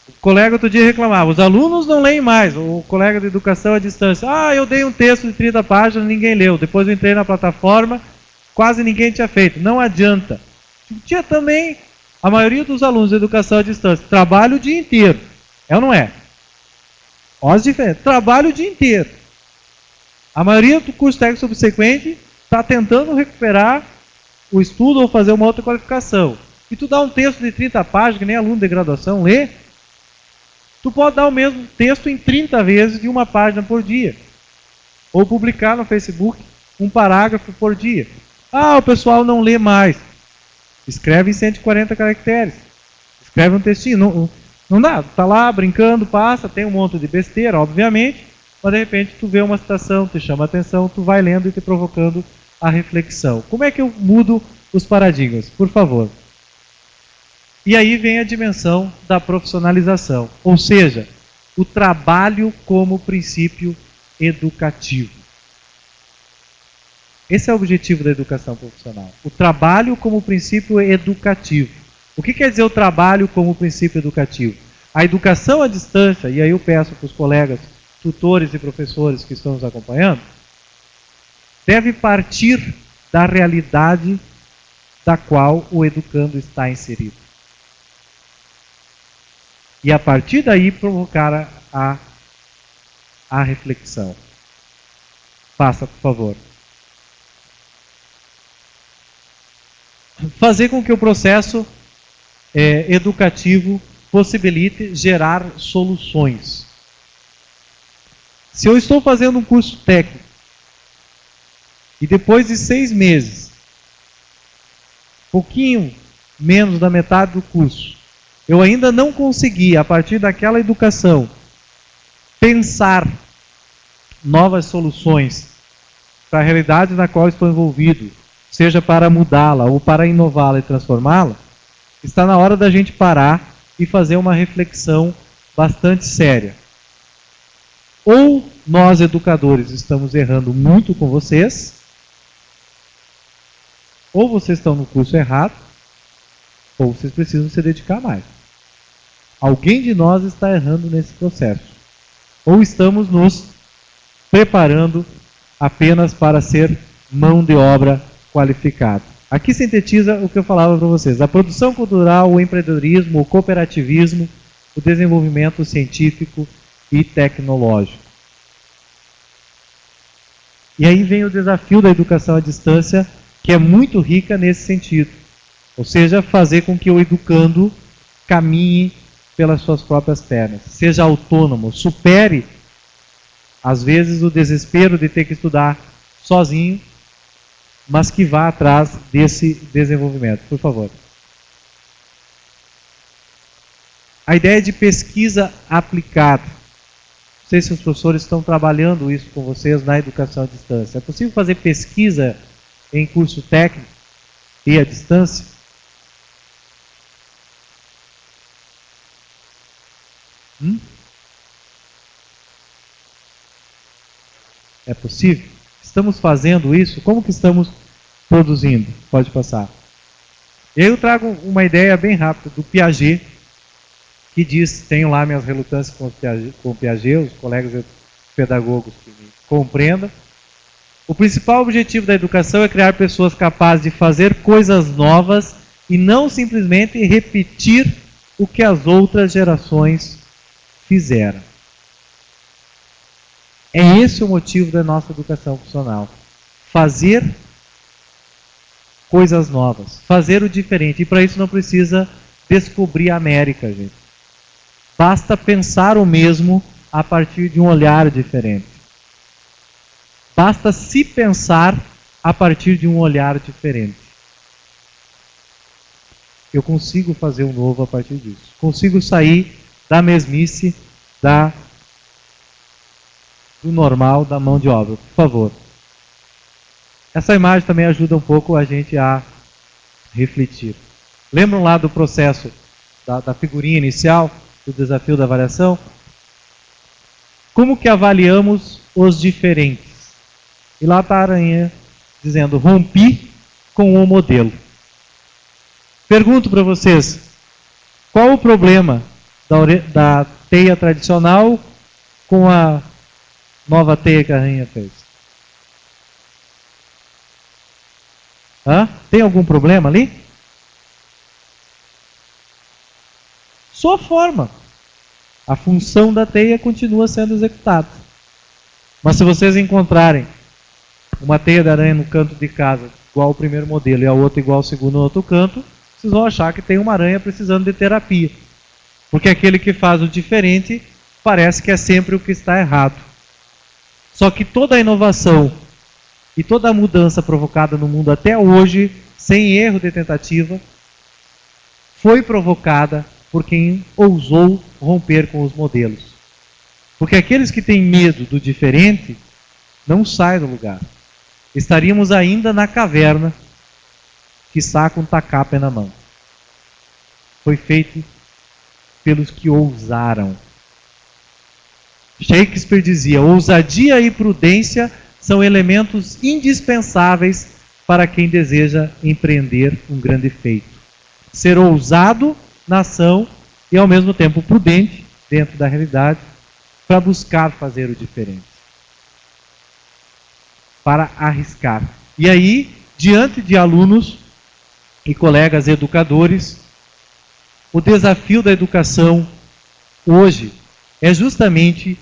O colega outro dia reclamava, os alunos não leem mais. O colega de educação à distância. Ah, eu dei um texto de 30 páginas, ninguém leu. Depois eu entrei na plataforma, quase ninguém tinha feito. Não adianta. Tinha também, a maioria dos alunos de educação à distância, trabalho o dia inteiro. É ou não é? Olha as diferenças. Trabalho o dia inteiro. A maioria do curso técnico subsequente está tentando recuperar o estudo ou fazer uma outra qualificação. E tu dá um texto de 30 páginas, que nem aluno de graduação lê, tu pode dar o mesmo texto em 30 vezes de uma página por dia. Ou publicar no Facebook um parágrafo por dia. Ah, o pessoal não lê mais. Escreve em 140 caracteres. Escreve um textinho. Não dá, tu tá lá brincando, passa, tem um monte de besteira, obviamente, mas de repente tu vê uma citação, te chama a atenção, tu vai lendo e te provocando a reflexão. Como é que eu mudo os paradigmas? Por favor. E aí vem a dimensão da profissionalização, ou seja, o trabalho como princípio educativo. Esse é o objetivo da educação profissional. O trabalho como princípio educativo. O que quer dizer o trabalho como princípio educativo? A educação à distância, e aí eu peço para os colegas, tutores e professores que estão nos acompanhando, deve partir da realidade da qual o educando está inserido. E a partir daí provocar a reflexão. Faça, por favor. Fazer com que o processo educativo possibilite gerar soluções. Se eu estou fazendo um curso técnico e depois de 6 meses, pouquinho menos da metade do curso, eu ainda não consegui, a partir daquela educação, pensar novas soluções para a realidade na qual estou envolvido, seja para mudá-la ou para inová-la e transformá-la, está na hora da gente parar e fazer uma reflexão bastante séria. Ou nós, educadores, estamos errando muito com vocês, ou vocês estão no curso errado, ou vocês precisam se dedicar mais. Alguém de nós está errando nesse processo. Ou estamos nos preparando apenas para ser mão de obra qualificada. Aqui sintetiza o que eu falava para vocês. A produção cultural, o empreendedorismo, o cooperativismo, o desenvolvimento científico e tecnológico. E aí vem o desafio da educação à distância, que é muito rica nesse sentido. Ou seja, fazer com que o educando caminhe pelas suas próprias pernas. Seja autônomo, supere, às vezes, o desespero de ter que estudar sozinho, mas que vá atrás desse desenvolvimento. Por favor. A ideia de pesquisa aplicada. Não sei se os professores estão trabalhando isso com vocês na educação à distância. É possível fazer pesquisa em curso técnico e à distância? É possível? Estamos fazendo isso? Como que estamos produzindo? Pode passar. E aí eu trago uma ideia bem rápida do Piaget, que diz, tenho lá minhas relutâncias com o Piaget, os colegas pedagogos que me compreendam. O principal objetivo da educação é criar pessoas capazes de fazer coisas novas e não simplesmente repetir o que as outras gerações fizeram. É esse o motivo da nossa educação profissional. Fazer coisas novas, fazer o diferente. E para isso não precisa descobrir a América, gente. Basta pensar o mesmo a partir de um olhar diferente. Basta se pensar a partir de um olhar diferente. Eu consigo fazer um novo a partir disso. Consigo sair da mesmice, do normal, da mão de obra. Por favor. Essa imagem também ajuda um pouco a gente a refletir. Lembram lá do processo da figurinha inicial, do desafio da avaliação? Como que avaliamos os diferentes? E lá está a aranha dizendo, rompi com o modelo. Pergunto para vocês, qual o problema da teia tradicional com a nova teia que a rainha fez? Tem algum problema ali? Só a forma. A função da teia continua sendo executada. Mas se vocês encontrarem uma teia de aranha no canto de casa igual ao primeiro modelo e a outra igual ao segundo no outro canto, vocês vão achar que tem uma aranha precisando de terapia. Porque aquele que faz o diferente parece que é sempre o que está errado. Só que toda a inovação e toda a mudança provocada no mundo até hoje, sem erro de tentativa, foi provocada por quem ousou romper com os modelos. Porque aqueles que têm medo do diferente não saem do lugar. Estaríamos ainda na caverna que saca um tacape na mão. Foi feito pelos que ousaram. Shakespeare dizia, ousadia e prudência são elementos indispensáveis para quem deseja empreender um grande feito. Ser ousado na ação e ao mesmo tempo prudente dentro da realidade para buscar fazer o diferente. Para arriscar. E aí, diante de alunos e colegas educadores, o desafio da educação hoje é justamente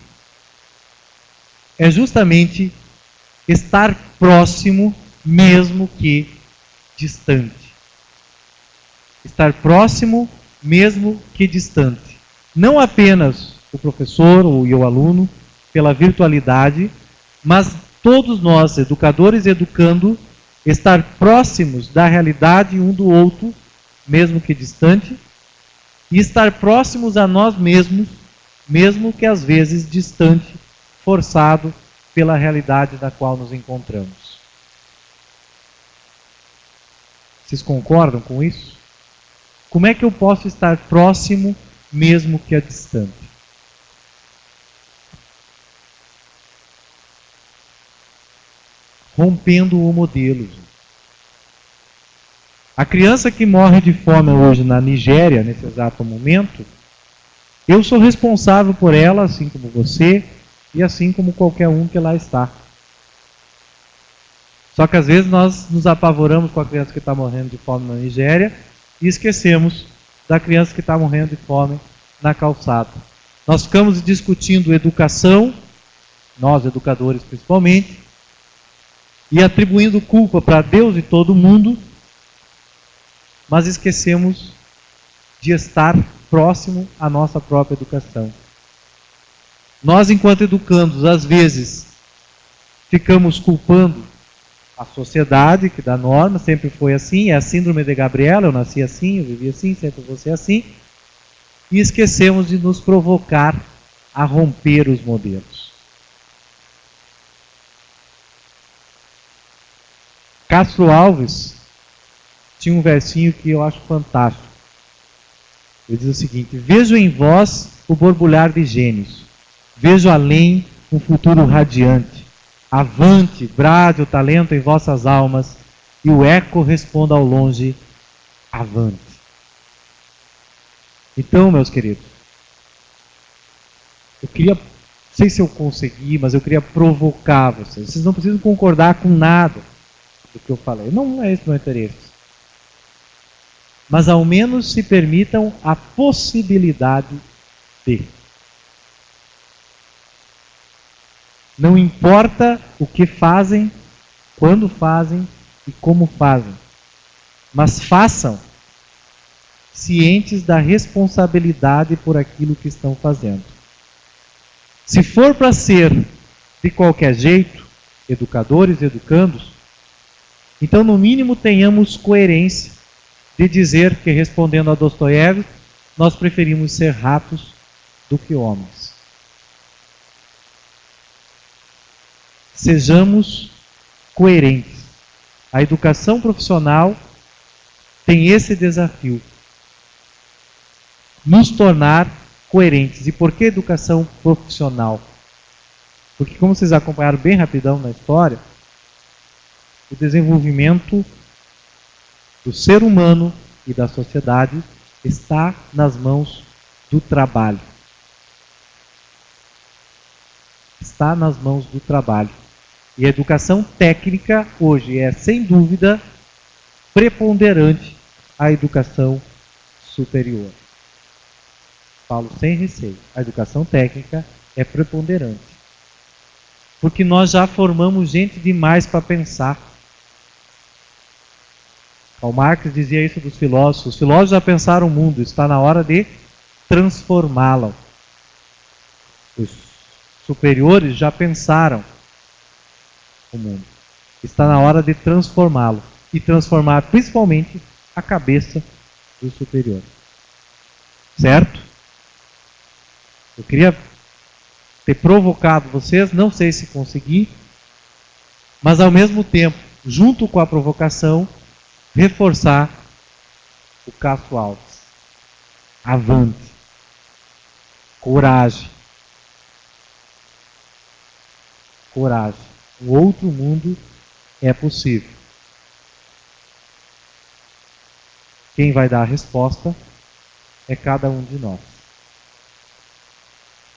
estar próximo, mesmo que distante. Estar próximo, mesmo que distante. Não apenas o professor ou o aluno, pela virtualidade, mas todos nós, educadores e educando, estar próximos da realidade um do outro, mesmo que distante, e estar próximos a nós mesmos, mesmo que às vezes distante, forçado pela realidade da qual nos encontramos. Vocês concordam com isso? Como é que eu posso estar próximo, mesmo que a distante? Rompendo o modelo. A criança que morre de fome hoje na Nigéria, nesse exato momento, eu sou responsável por ela, assim como você, e assim como qualquer um que lá está. Só que às vezes nós nos apavoramos com a criança que está morrendo de fome na Nigéria e esquecemos da criança que está morrendo de fome na calçada. Nós ficamos discutindo educação, nós educadores principalmente, e atribuindo culpa para Deus e todo mundo, mas esquecemos de estar próximo à nossa própria educação. Nós, enquanto educandos, às vezes ficamos culpando a sociedade, que dá norma, sempre foi assim, é a síndrome de Gabriela, eu nasci assim, eu vivi assim, sempre vou ser assim, e esquecemos de nos provocar a romper os modelos. Castro Alves tinha um versinho que eu acho fantástico. Ele diz o seguinte: vejo em vós o borbulhar de gênios, vejo além um futuro radiante. Avante, brade o talento em vossas almas, e o eco responda ao longe, avante. Então, meus queridos, eu queria, não sei se eu consegui, mas eu queria provocar vocês. Vocês não precisam concordar com nada do que eu falei. Não é esse o meu interesse. Mas ao menos se permitam a possibilidade de. Não importa o que fazem, quando fazem e como fazem, mas façam cientes da responsabilidade por aquilo que estão fazendo. Se for para ser de qualquer jeito, educadores e educandos, então no mínimo tenhamos coerência de dizer que, respondendo a Dostoiévski, nós preferimos ser ratos do que homens. Sejamos coerentes. A educação profissional tem esse desafio. nos tornar coerentes. E por que educação profissional? Porque, como vocês acompanharam bem rapidão na história, o desenvolvimento do ser humano e da sociedade está nas mãos do trabalho. Está nas mãos do trabalho. E a educação técnica hoje é, sem dúvida, preponderante à educação superior. Falo sem receio. A educação técnica é preponderante. Porque nós já formamos gente demais para pensar. Karl Marx dizia isso dos filósofos. Os filósofos já pensaram o mundo, está na hora de transformá-lo. Os superiores já pensaram o mundo. Está na hora de transformá-lo. E transformar principalmente a cabeça do superior. Certo? Eu queria ter provocado vocês, não sei se consegui, mas ao mesmo tempo, junto com a provocação, reforçar o Cássio Alves. Avante. Coragem. Coragem. Um outro mundo é possível. Quem vai dar a resposta é cada um de nós.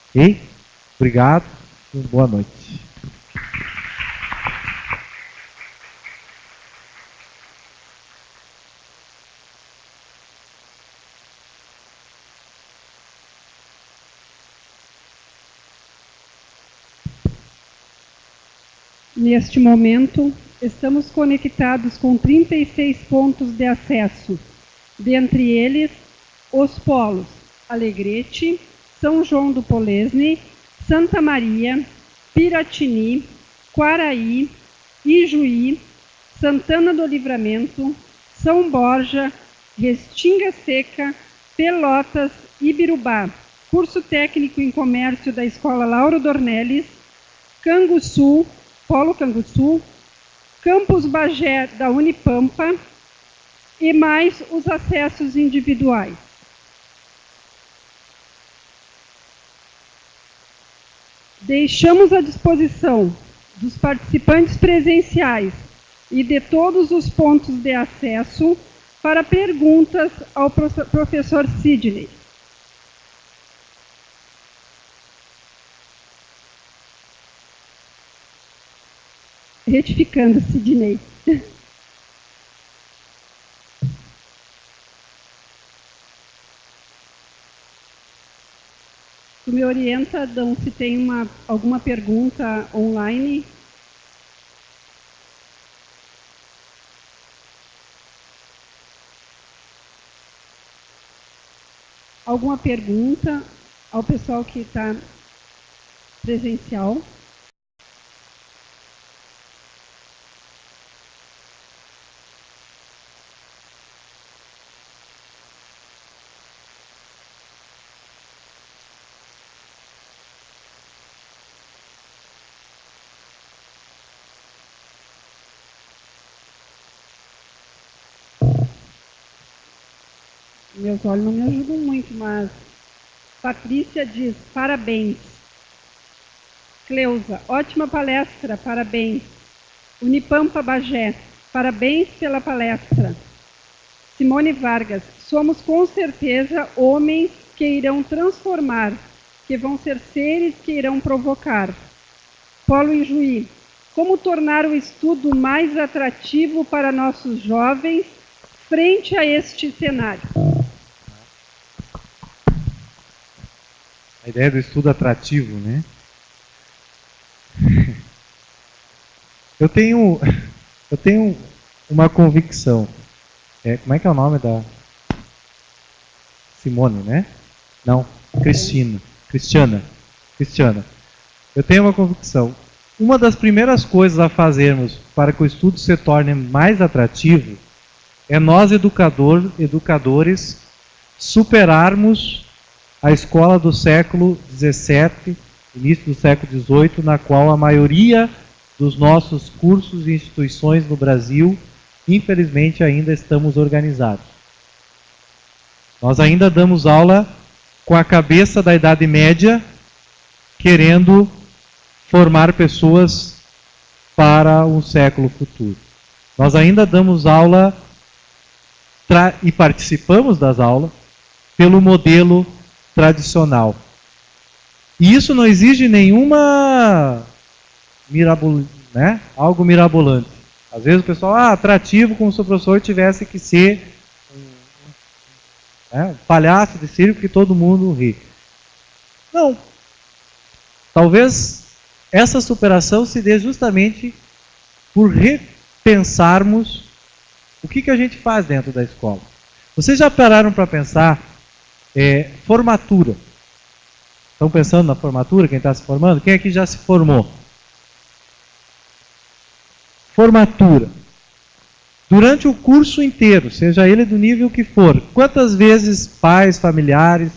Ok? Obrigado e boa noite. Neste momento, estamos conectados com 36 pontos de acesso, dentre eles os polos Alegrete, São João do Polesne, Santa Maria, Piratini, Quaraí, Ijuí, Santana do Livramento, São Borja, Restinga Seca, Pelotas e Ibirubá, curso técnico em comércio da Escola Lauro Dornelles, Canguçu, Polo Canguçu, Campus Bagé da Unipampa e mais os acessos individuais. Deixamos à disposição dos participantes presenciais e de todos os pontos de acesso para perguntas ao professor Sidney. Retificando, Sidney. Tu me orienta, Adão, se tem alguma pergunta online? Alguma pergunta ao pessoal que está presencial? Meus olhos não me ajudam muito, mas Patrícia diz, parabéns. Cleusa, ótima palestra, parabéns. Unipampa Bagé, parabéns pela palestra. Simone Vargas, somos com certeza homens que irão transformar, que vão ser seres que irão provocar. Polo Ijuí, como tornar o estudo mais atrativo para nossos jovens frente a este cenário? A ideia do estudo atrativo, né? Eu tenho uma convicção. Como é que é o nome da Simone, né? Não, Cristiana. Eu tenho uma convicção. Uma das primeiras coisas a fazermos para que o estudo se torne mais atrativo é nós, educadores, superarmos a escola do século XVII, início do século XVIII, na qual a maioria dos nossos cursos e instituições no Brasil, infelizmente, ainda estamos organizados. Nós ainda damos aula com a cabeça da Idade Média, querendo formar pessoas para um século futuro. Nós ainda damos aula e participamos das aulas pelo modelo tradicional. E isso não exige nenhuma algo mirabolante. Às vezes o pessoal, atrativo, como se o professor tivesse que ser um palhaço de circo que todo mundo ri. Não. Talvez essa superação se dê justamente por repensarmos o que a gente faz dentro da escola. Vocês já pararam para pensar formatura? Estão pensando na formatura? Quem está se formando? Quem aqui já se formou? Formatura. Durante o curso inteiro, seja ele do nível que for, quantas vezes pais, familiares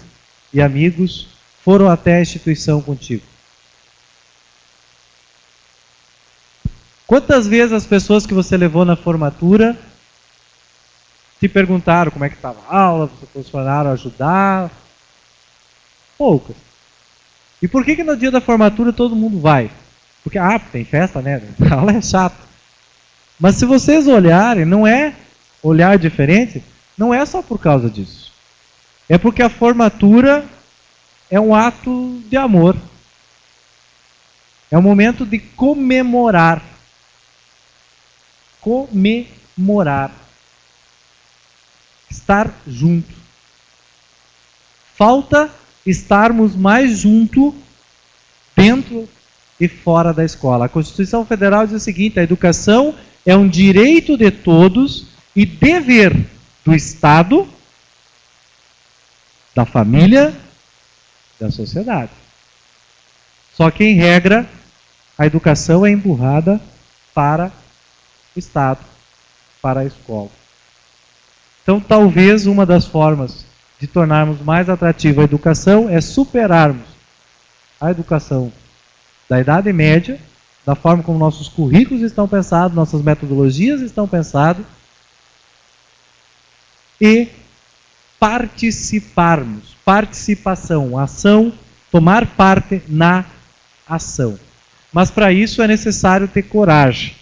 e amigos foram até a instituição contigo? Quantas vezes as pessoas que você levou na formatura te perguntaram como é que estava a aula, se funcionaram a ajudar? Poucas. E por que no dia da formatura todo mundo vai? Porque, tem festa, né? A aula é chata. Mas se vocês olharem, não é olhar diferente, não é só por causa disso. É porque a formatura é um ato de amor. É um momento de comemorar. Comemorar. Estar junto. Falta estarmos mais junto dentro e fora da escola. A Constituição Federal diz o seguinte: a educação é um direito de todos e dever do Estado, da família, da sociedade. Só que, em regra, a educação é empurrada para o Estado, para a escola. Então, talvez uma das formas de tornarmos mais atrativa a educação é superarmos a educação da Idade Média, da forma como nossos currículos estão pensados, nossas metodologias estão pensadas, e participarmos. Participação, ação, tomar parte na ação. Mas para isso é necessário ter coragem.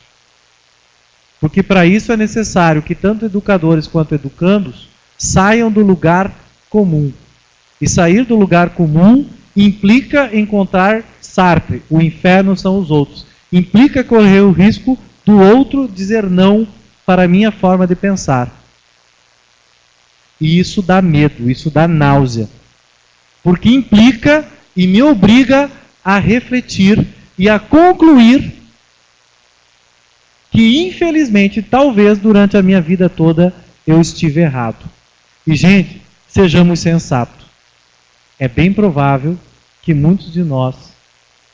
Porque para isso é necessário que tanto educadores quanto educandos saiam do lugar comum. E sair do lugar comum implica encontrar Sartre, o inferno são os outros. Implica correr o risco do outro dizer não para a minha forma de pensar. E isso dá medo, isso dá náusea. Porque implica e me obriga a refletir e a concluir que, infelizmente, talvez durante a minha vida toda eu estive errado. E, gente, sejamos sensatos. É bem provável que muitos de nós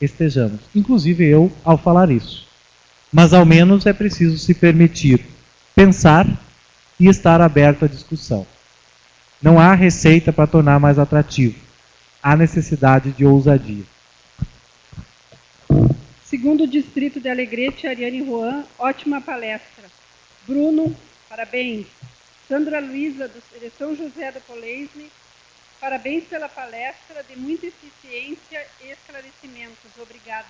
estejamos, inclusive eu, ao falar isso. Mas, ao menos, é preciso se permitir pensar e estar aberto à discussão. Não há receita para tornar mais atrativo. Há necessidade de ousadia. Segundo o distrito de Alegrete, Ariane Juan, ótima palestra. Bruno, parabéns. Sandra Luiza, de São José do Poleisme, parabéns pela palestra, de muita eficiência e esclarecimentos. Obrigada.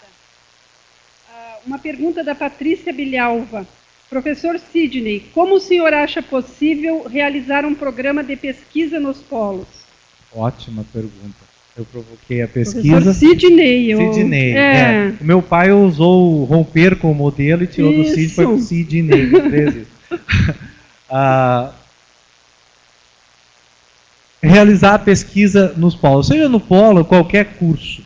Uma pergunta da Patrícia Bilhalva. Professor Sidney, como o senhor acha possível realizar um programa de pesquisa nos polos? Ótima pergunta. Eu provoquei a pesquisa. Professor Sidney. Sidney. O meu pai usou romper como modelo e tirou do Sidney, foi para o Sidney. Realizar a pesquisa nos polos. Seja no polo, qualquer curso.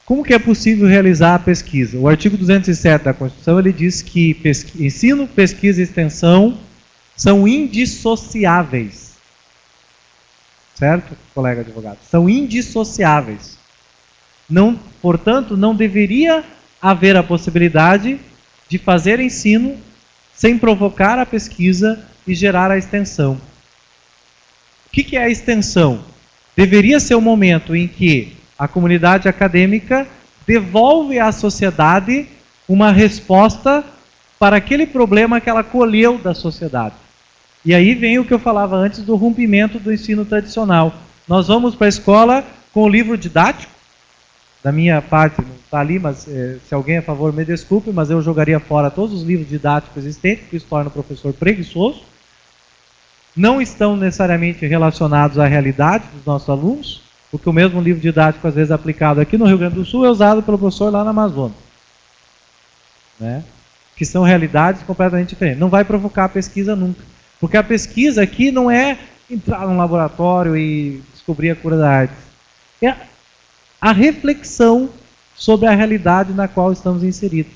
Como que é possível realizar a pesquisa? O artigo 207 da Constituição, ele diz que ensino, pesquisa e extensão são indissociáveis. Certo, colega advogado? São indissociáveis. Portanto, não deveria haver a possibilidade de fazer ensino sem provocar a pesquisa e gerar a extensão. O que é a extensão? Deveria ser o momento em que a comunidade acadêmica devolve à sociedade uma resposta para aquele problema que ela colheu da sociedade. E aí vem o que eu falava antes do rompimento do ensino tradicional. nós vamos para a escola com o livro didático. Da minha parte, não está ali, mas se alguém é a favor, me desculpe, mas eu jogaria fora todos os livros didáticos existentes, porque isso torna o professor preguiçoso. Não estão necessariamente relacionados à realidade dos nossos alunos, porque o mesmo livro didático, às vezes aplicado aqui no Rio Grande do Sul, é usado pelo professor lá na Amazônia. Né? Que são realidades completamente diferentes. Não vai provocar a pesquisa nunca. Porque a pesquisa aqui não é entrar num laboratório e descobrir a cura da AIDS. É a reflexão sobre a realidade na qual estamos inseridos.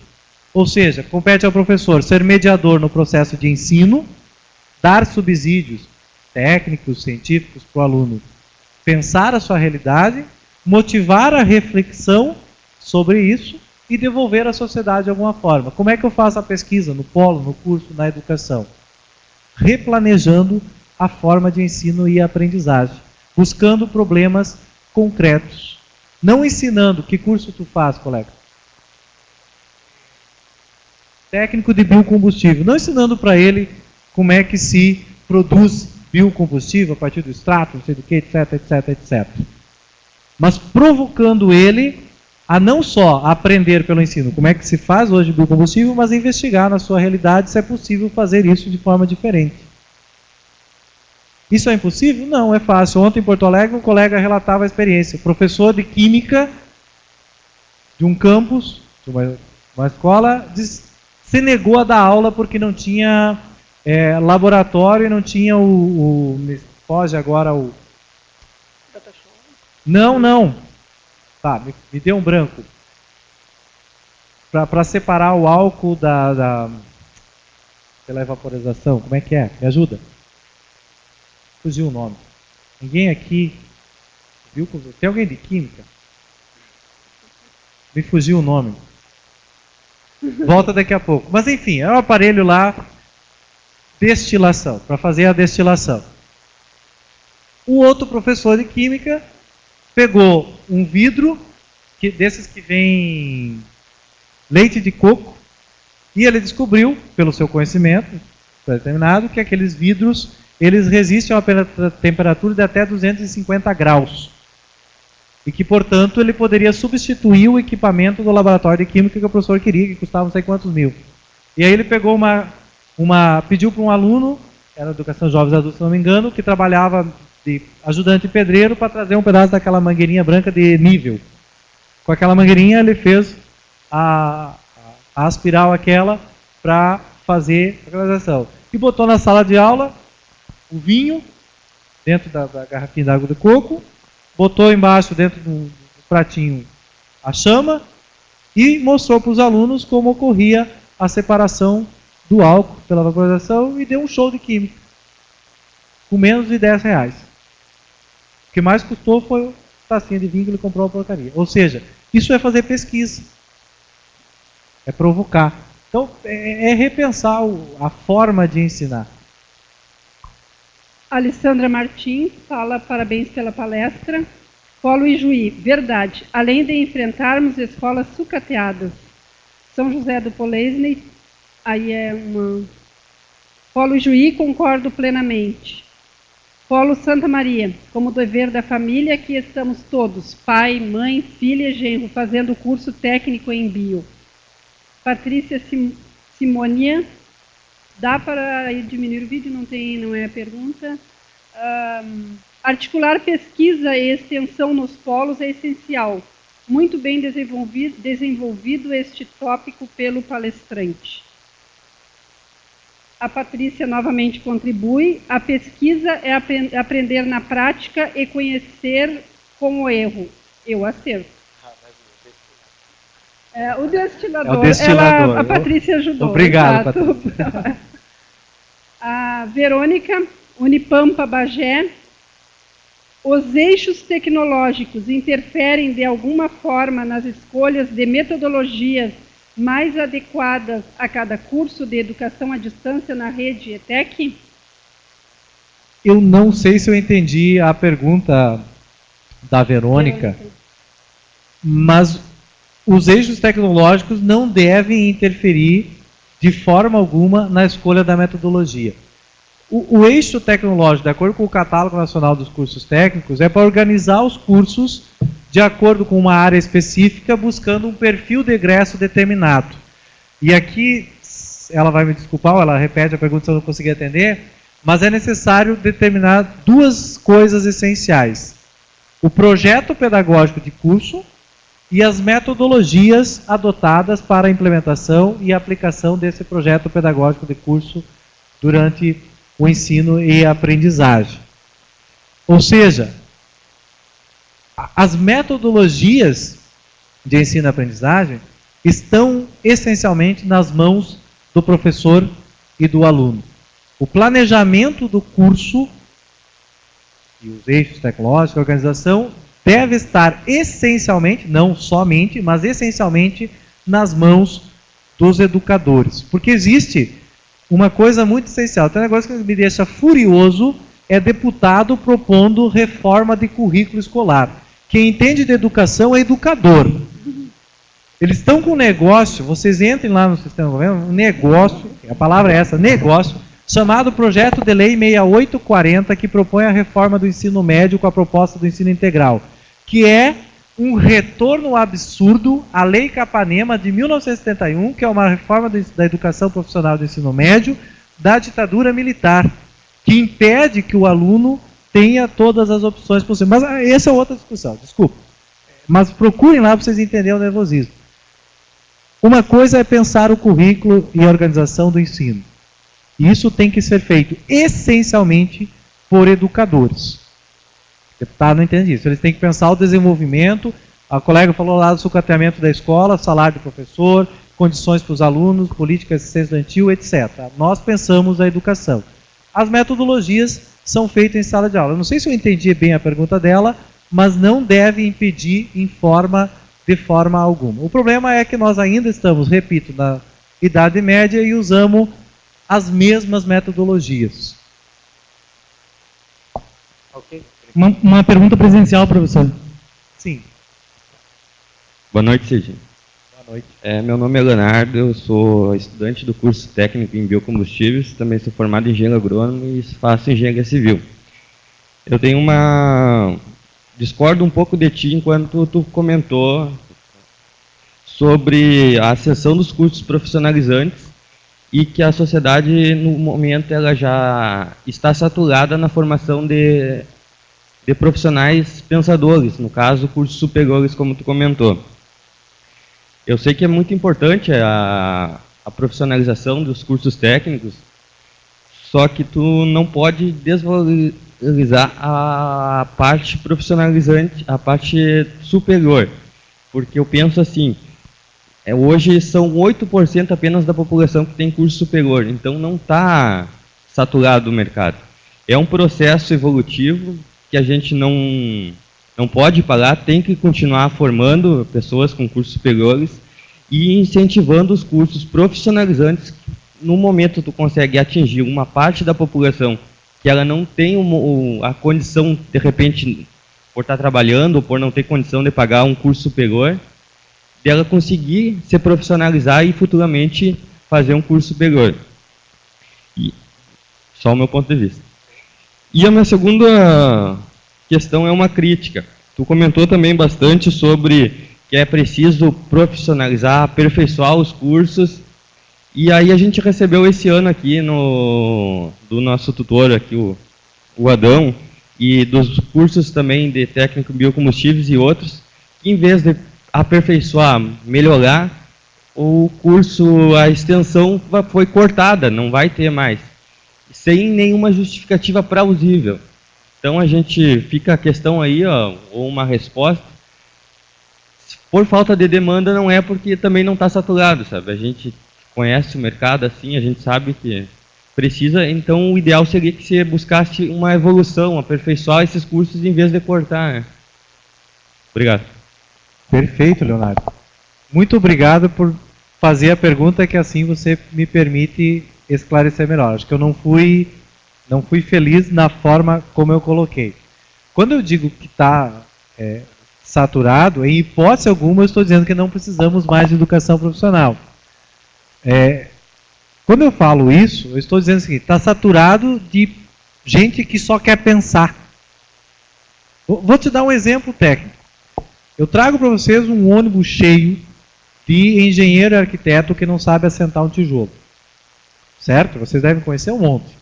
Ou seja, compete ao professor ser mediador no processo de ensino, dar subsídios técnicos, científicos para o aluno pensar a sua realidade, motivar a reflexão sobre isso e devolver à sociedade de alguma forma. Como é que eu faço a pesquisa no polo, no curso, na educação? Replanejando a forma de ensino e aprendizagem, buscando problemas concretos. Não ensinando. Que curso tu faz, colega? Técnico de biocombustível. Não ensinando para ele como é que se produz biocombustível a partir do extrato, não sei do que, etc, etc, etc. Mas provocando ele a não só aprender pelo ensino como é que se faz hoje biocombustível, mas investigar na sua realidade se é possível fazer isso de forma diferente. Isso é impossível? Não, é fácil. Ontem em Porto Alegre um colega relatava a experiência. Professor de química de um campus, de uma escola, se negou a dar aula porque não tinha laboratório e não tinha me foge agora o... Não. Tá, me deu um branco. Para separar o álcool pela evaporização. Como é que é? Me ajuda. Fugiu o nome. Ninguém aqui viu? Tem alguém de química? Me fugiu o nome. Volta daqui a pouco. Mas enfim, é um aparelho lá, destilação, para fazer a destilação. O outro professor de química pegou um vidro, desses que vem leite de coco, e ele descobriu, pelo seu conhecimento determinado, que aqueles vidros eles resistem a uma temperatura de até 250 graus. E que, portanto, ele poderia substituir o equipamento do laboratório de química que o professor queria, que custava não sei quantos mil. E aí ele pegou pediu para um aluno, era Educação Jovens Adultos, se não me engano, que trabalhava de ajudante pedreiro para trazer um pedaço daquela mangueirinha branca de nível. Com aquela mangueirinha ele fez a aspiral aquela para fazer a canalização. E botou na sala de aula o vinho dentro da garrafinha de água de coco, botou embaixo dentro do pratinho a chama e mostrou para os alunos como ocorria a separação do álcool pela vaporização e deu um show de química com menos de R$10. O que mais custou foi o tacinha de vinho que ele comprou a porcaria. Ou seja, isso é fazer pesquisa, é provocar. Então, é repensar a forma de ensinar. Alessandra Martins fala: parabéns pela palestra. Polo Ijuí, verdade. Além de enfrentarmos escolas sucateadas, São José do Polesne, aí é uma... Polo Ijuí, concordo plenamente. Polo Santa Maria, como dever da família, aqui estamos todos, pai, mãe, filha e genro, fazendo o curso técnico em bio. Patrícia Simonia, dá para diminuir o vídeo? Não é a pergunta. Articular pesquisa e extensão nos polos é essencial. Muito bem desenvolvido este tópico pelo palestrante. A Patrícia novamente contribui. A pesquisa é aprender na prática e conhecer com o erro. Eu acerto. O destilador. É o destilador. A Patrícia ajudou. Obrigado, Patrícia. A Verônica, Unipampa Bagé. Os eixos tecnológicos interferem de alguma forma nas escolhas de metodologias mais adequadas a cada curso de educação à distância na rede ETEC? Eu não sei se eu entendi a pergunta da Verônica, mas os eixos tecnológicos não devem interferir de forma alguma na escolha da metodologia. O eixo tecnológico, de acordo com o Catálogo Nacional dos Cursos Técnicos, é para organizar os cursos de acordo com uma área específica, buscando um perfil de egresso determinado. E aqui, ela vai me desculpar, ela repete a pergunta se eu não conseguir atender, mas é necessário determinar duas coisas essenciais: o projeto pedagógico de curso e as metodologias adotadas para a implementação e aplicação desse projeto pedagógico de curso durante o ensino e a aprendizagem. Ou seja, as metodologias de ensino e aprendizagem estão essencialmente nas mãos do professor e do aluno. O planejamento do curso e os eixos tecnológicos, a organização, deve estar essencialmente, não somente, mas essencialmente nas mãos dos educadores. Porque existe uma coisa muito essencial, tem um negócio que me deixa furioso, é deputado propondo reforma de currículo escolar. Quem entende de educação é educador. Eles estão com um negócio, vocês entrem lá no sistema do governo, um negócio, a palavra é essa, negócio, chamado Projeto de Lei 6840, que propõe a reforma do ensino médio com a proposta do ensino integral, que é um retorno absurdo à Lei Capanema de 1971, que é uma reforma da educação profissional do ensino médio da ditadura militar, que impede que o aluno tenha todas as opções possíveis. Mas essa é outra discussão, desculpa. Mas procurem lá para vocês entenderem o nervosismo. Uma coisa é pensar o currículo e a organização do ensino. Isso tem que ser feito essencialmente por educadores. O deputado não entende isso. Eles têm que pensar o desenvolvimento. A colega falou lá do sucateamento da escola, salário do professor, condições para os alunos, política de assistência estudantil, etc. Nós pensamos a educação. As metodologias são feitas em sala de aula. Eu não sei se eu entendi bem a pergunta dela, mas não deve impedir de forma alguma. O problema é que nós ainda estamos, repito, na Idade Média e usamos as mesmas metodologias. Ok. Uma pergunta presencial, professor. Sim. Boa noite, Serginho. Boa noite. Meu nome é Leonardo, eu sou estudante do curso técnico em biocombustíveis, também sou formado em engenheiro agrônomo e faço engenharia civil. Eu tenho discordo um pouco de ti enquanto tu comentou sobre a ascensão dos cursos profissionalizantes e que a sociedade, no momento, ela já está saturada na formação de profissionais pensadores, no caso, cursos superiores, como tu comentou. Eu sei que é muito importante a profissionalização dos cursos técnicos, só que tu não pode desvalorizar a parte profissionalizante, a parte superior, porque eu penso assim, hoje são 8% apenas da população que tem curso superior, então não está saturado o mercado. É um processo evolutivo que a gente não pode parar, tem que continuar formando pessoas com cursos superiores e incentivando os cursos profissionalizantes. No momento tu consegue atingir uma parte da população que ela não tem a condição, de repente, por estar trabalhando ou por não ter condição de pagar um curso superior, dela conseguir se profissionalizar e futuramente fazer um curso superior. Só o meu ponto de vista. E a minha segunda questão é uma crítica. Tu comentou também bastante sobre que é preciso profissionalizar, aperfeiçoar os cursos. E aí a gente recebeu esse ano aqui do nosso tutor, aqui, o Adão, e dos cursos também de técnico biocombustíveis e outros, que em vez de aperfeiçoar, melhorar, o curso, a extensão foi cortada, não vai ter mais, sem nenhuma justificativa plausível. Então a gente fica a questão aí, ou uma resposta. Por falta de demanda não é porque também não está saturado, sabe? A gente conhece o mercado assim, a gente sabe que precisa, então o ideal seria que você buscasse uma evolução, aperfeiçoar esses cursos em vez de cortar, né? Obrigado. Perfeito, Leonardo. Muito obrigado por fazer a pergunta, que assim você me permite esclarecer melhor. Acho que eu não fui feliz na forma como eu coloquei. Quando eu digo que está saturado, em hipótese alguma eu estou dizendo que não precisamos mais de educação profissional. Quando eu falo isso, eu estou dizendo o seguinte: está saturado de gente que só quer pensar. Vou te dar um exemplo técnico. Eu trago para vocês um ônibus cheio de engenheiro e arquiteto que não sabe assentar um tijolo. Certo? Vocês devem conhecer um monte.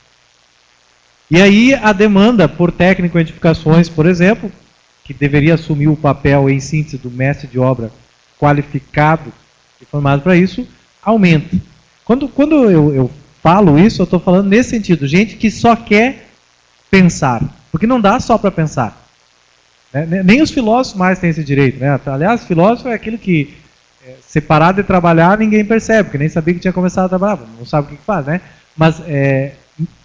E aí a demanda por técnico em edificações, por exemplo, que deveria assumir o papel em síntese do mestre de obra qualificado e formado para isso, aumenta. Quando eu falo isso, eu estou falando nesse sentido. Gente que só quer pensar. Porque não dá só para pensar. Nem os filósofos mais têm esse direito. Né? Aliás, filósofo é aquele que, separado de trabalhar, ninguém percebe, porque nem sabia que tinha começado a trabalhar, não sabe o que faz. Né? Mas,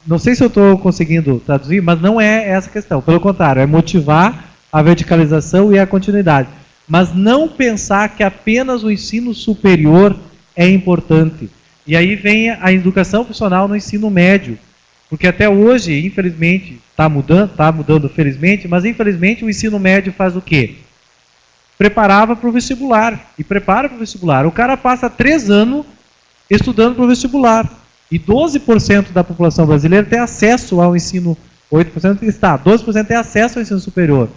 não sei se eu estou conseguindo traduzir, mas não é essa a questão. Pelo contrário, é motivar a verticalização e a continuidade. Mas não pensar que apenas o ensino superior é importante. E aí vem a educação profissional no ensino médio. Porque até hoje, infelizmente, está mudando felizmente, mas infelizmente o ensino médio faz o quê? Preparava para o vestibular. E prepara para o vestibular. O cara passa 3 anos estudando para o vestibular. E 12% da população brasileira tem acesso ao ensino, 8% está, 12% tem acesso ao ensino superior.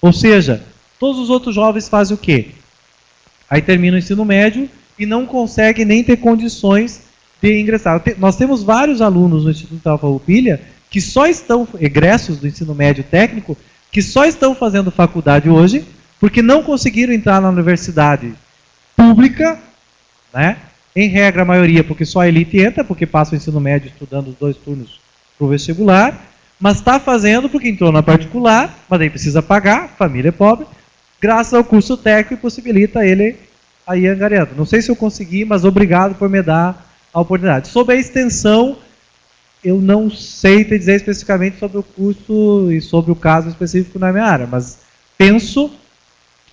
Ou seja, todos os outros jovens fazem o quê? Aí termina o ensino médio e não conseguem nem ter condições de ingressar. Nós temos vários alunos no Instituto Farroupilha que só estão, egressos do ensino médio técnico, que só estão fazendo faculdade hoje porque não conseguiram entrar na universidade pública, né? Em regra, a maioria, porque só a elite entra, porque passa o ensino médio estudando os 2 turnos para o vestibular, mas está fazendo porque entrou na particular, mas aí precisa pagar, família é pobre, graças ao curso técnico e possibilita ele aí angariando. Não sei se eu consegui, mas obrigado por me dar a oportunidade. Sobre a extensão, eu não sei te dizer especificamente sobre o curso e sobre o caso específico na minha área, mas penso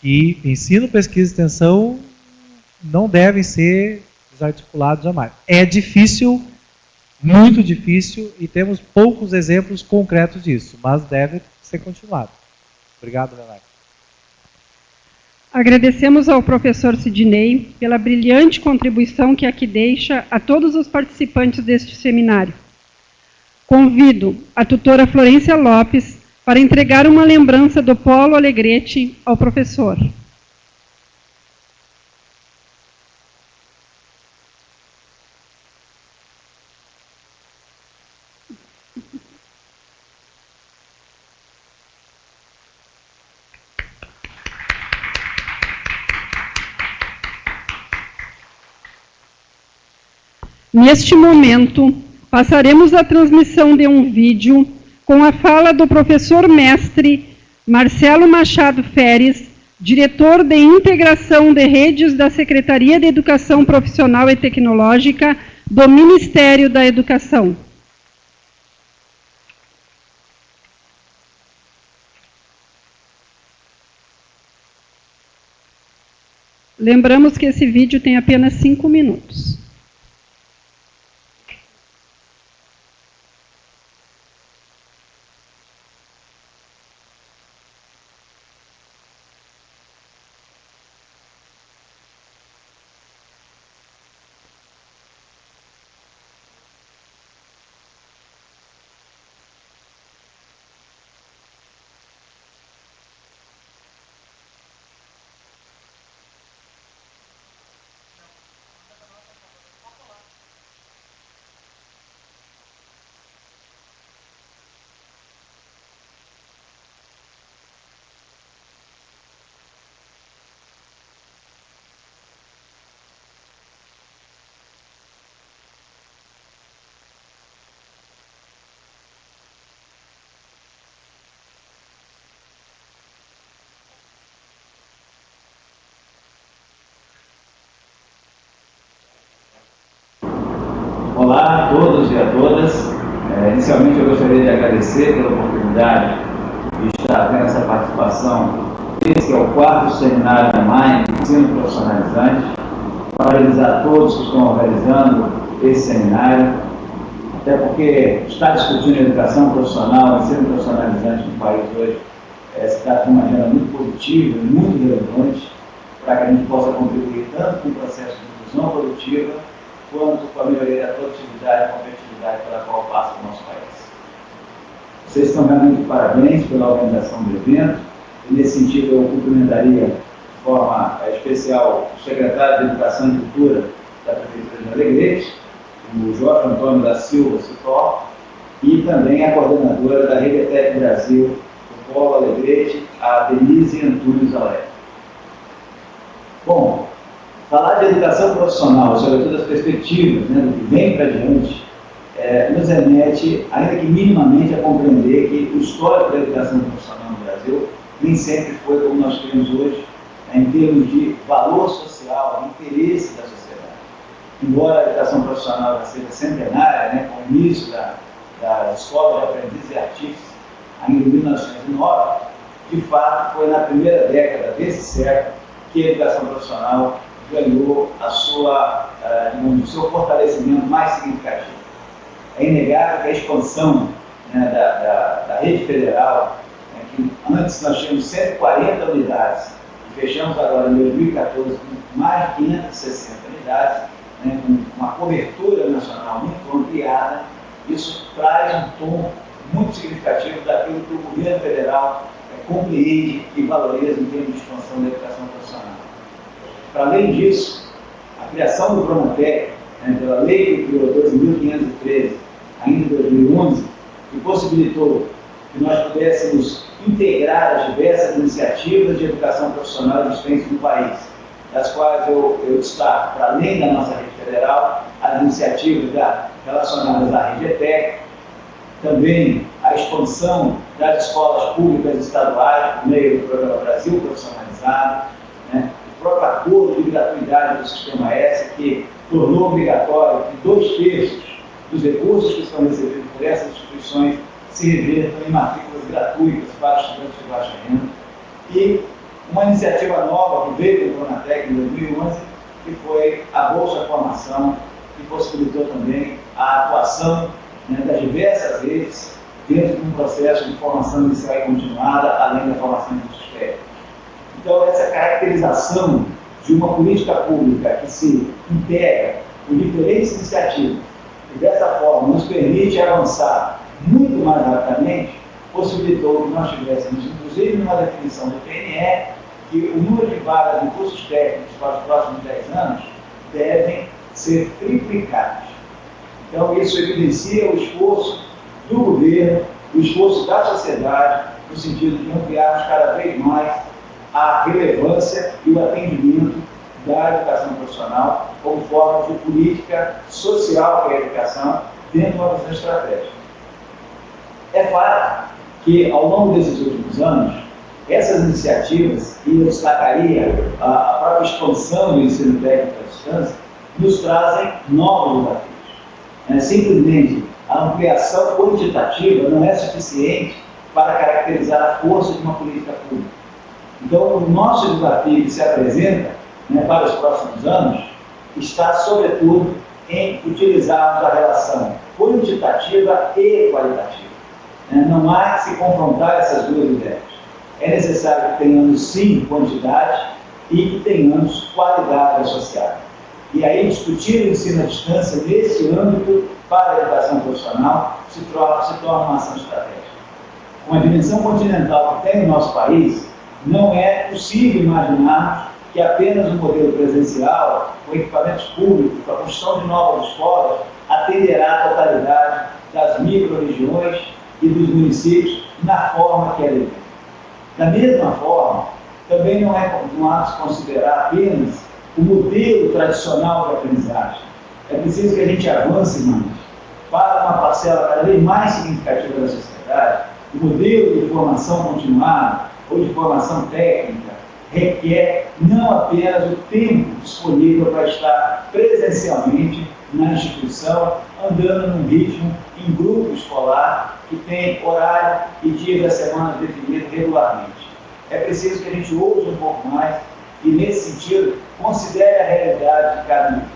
que ensino, pesquisa e extensão não devem ser desarticulados jamais. É difícil, muito difícil, e temos poucos exemplos concretos disso, mas deve ser continuado. Obrigado, Leonardo. Agradecemos ao professor Sidney pela brilhante contribuição que aqui deixa a todos os participantes deste seminário. Convido a tutora Florência Lopes para entregar uma lembrança do Polo Alegrete ao professor. Neste momento, passaremos a transmissão de um vídeo com a fala do professor mestre Marcelo Machado Feres, diretor de integração de redes da Secretaria de Educação Profissional e Tecnológica do Ministério da Educação. Lembramos que esse vídeo tem apenas 5 minutos. Olá a todos e a todas. Inicialmente eu gostaria de agradecer pela oportunidade de estar tendo essa participação. Esse é o 4º seminário online de ensino profissionalizante. Parabenizar a todos que estão realizando esse seminário, até porque estar discutindo educação profissional, ensino profissionalizante no país hoje, se trata de uma agenda muito positiva e muito relevante para que a gente possa contribuir tanto com o processo de inclusão produtiva quanto com a melhoria da produtividade e competitividade pela qual passa o nosso país. Vocês estão realmente de parabéns pela organização do evento, e nesse sentido eu cumprimentaria de forma especial o secretário de Educação e Cultura da Prefeitura de Alegrete, o Jorge Antônio da Silva Citó, e também a coordenadora da Rede ETEC Brasil, do Polo Alegrete, a Denise Antunes Alegre. Bom, falar de educação profissional, sobretudo as perspectivas, né, do que vem para diante, nos remete, ainda que minimamente, a compreender que o histórico da educação profissional no Brasil nem sempre foi como nós temos hoje, em termos de valor social, interesse da sociedade. Embora a educação profissional já seja centenária, né, com o início da Escola de Aprendizes e Artífices, ainda em 1909, de fato foi na primeira década desse século que a educação profissional ganhou o seu fortalecimento mais significativo. É inegável que a expansão, né, da rede federal, né, que antes nós tínhamos 140 unidades, e fechamos agora em 2014 com mais de 560 unidades, né, com uma cobertura nacional muito ampliada, isso traz um tom muito significativo daquilo que o governo federal compreende e valoriza em termos de expansão da educação profissional. Para além disso, a criação do Pronatec, né, pela lei que criou 12.513, ainda em 2011, que possibilitou que nós pudéssemos integrar as diversas iniciativas de educação profissional existentes no país, das quais eu destaco, para além da nossa rede federal, as iniciativas relacionadas à rede ETEC, também a expansão das escolas públicas estaduais por meio do Programa Brasil Profissionalizado, né, o próprio acordo de gratuidade do Sistema S, que tornou obrigatório que 2/3 dos recursos que são recebidos por essas instituições se revertam em matrículas gratuitas para estudantes de baixa renda, e uma iniciativa nova que veio do Pronatec em 2011, que foi a Bolsa Formação, que possibilitou também a atuação, né, das diversas redes dentro de um processo de formação inicial e continuada, além da formação de cursos técnicos. Então, essa caracterização de uma política pública que se integra com diferentes iniciativas e dessa forma nos permite avançar muito mais rapidamente, possibilitou que nós tivéssemos, inclusive numa definição do PNE, que o número de vagas em cursos técnicos para os próximos 10 anos devem ser triplicados. Então, isso evidencia o esforço do governo, o esforço da sociedade, no sentido de ampliarmos cada vez mais a relevância e o atendimento da educação profissional como forma de política social para a educação dentro de uma visão estratégica. É fato que, ao longo desses últimos anos, essas iniciativas, e eu destacaria a própria expansão do ensino técnico à distância, nos trazem novos desafios. Simplesmente, a ampliação quantitativa não é suficiente para caracterizar a força de uma política pública. Então, o nosso desafio que se apresenta, né, para os próximos anos está, sobretudo, em utilizarmos a relação quantitativa e qualitativa. Não há que se confrontar essas duas ideias. É necessário que tenhamos, sim, quantidade e que tenhamos qualidade associada. E aí, discutir o ensino à distância nesse âmbito para a educação profissional se torna uma ação estratégica. Com a dimensão continental que tem no nosso país, não é possível imaginarmos que apenas um modelo presencial, com equipamentos públicos, com a construção de novas escolas, atenderá a totalidade das micro-regiões e dos municípios na forma que é devida. Da mesma forma, também não há de se considerar apenas o modelo tradicional de aprendizagem. É preciso que a gente avance mais para uma parcela cada vez mais significativa da sociedade. O modelo de formação continuada ou de formação técnica requer não apenas o tempo disponível para estar presencialmente na instituição, andando num ritmo em grupo escolar que tem horário e dia da semana definido regularmente. É preciso que a gente ouse um pouco mais e, nesse sentido, considere a realidade de cada indivíduo.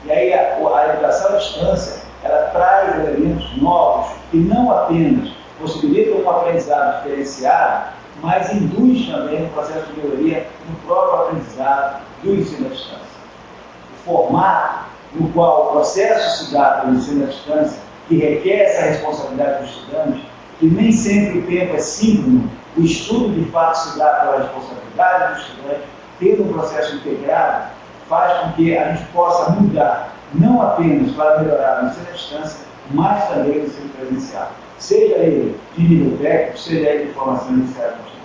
E aí a educação à distância, ela traz elementos novos que não apenas possibilitam um aprendizado diferenciado, mas induz também um processo de melhoria no próprio aprendizado do ensino à distância. O formato no qual o processo se dá pelo ensino à distância, que requer essa responsabilidade do estudante, que nem sempre o tempo é síncrono, o estudo de fato se dá pela responsabilidade do estudante, tendo um processo integrado, faz com que a gente possa mudar, não apenas para melhorar o ensino à distância, mas também o ensino presencial. Seja ele de nível técnico, seja ele de formação inicial e continuada.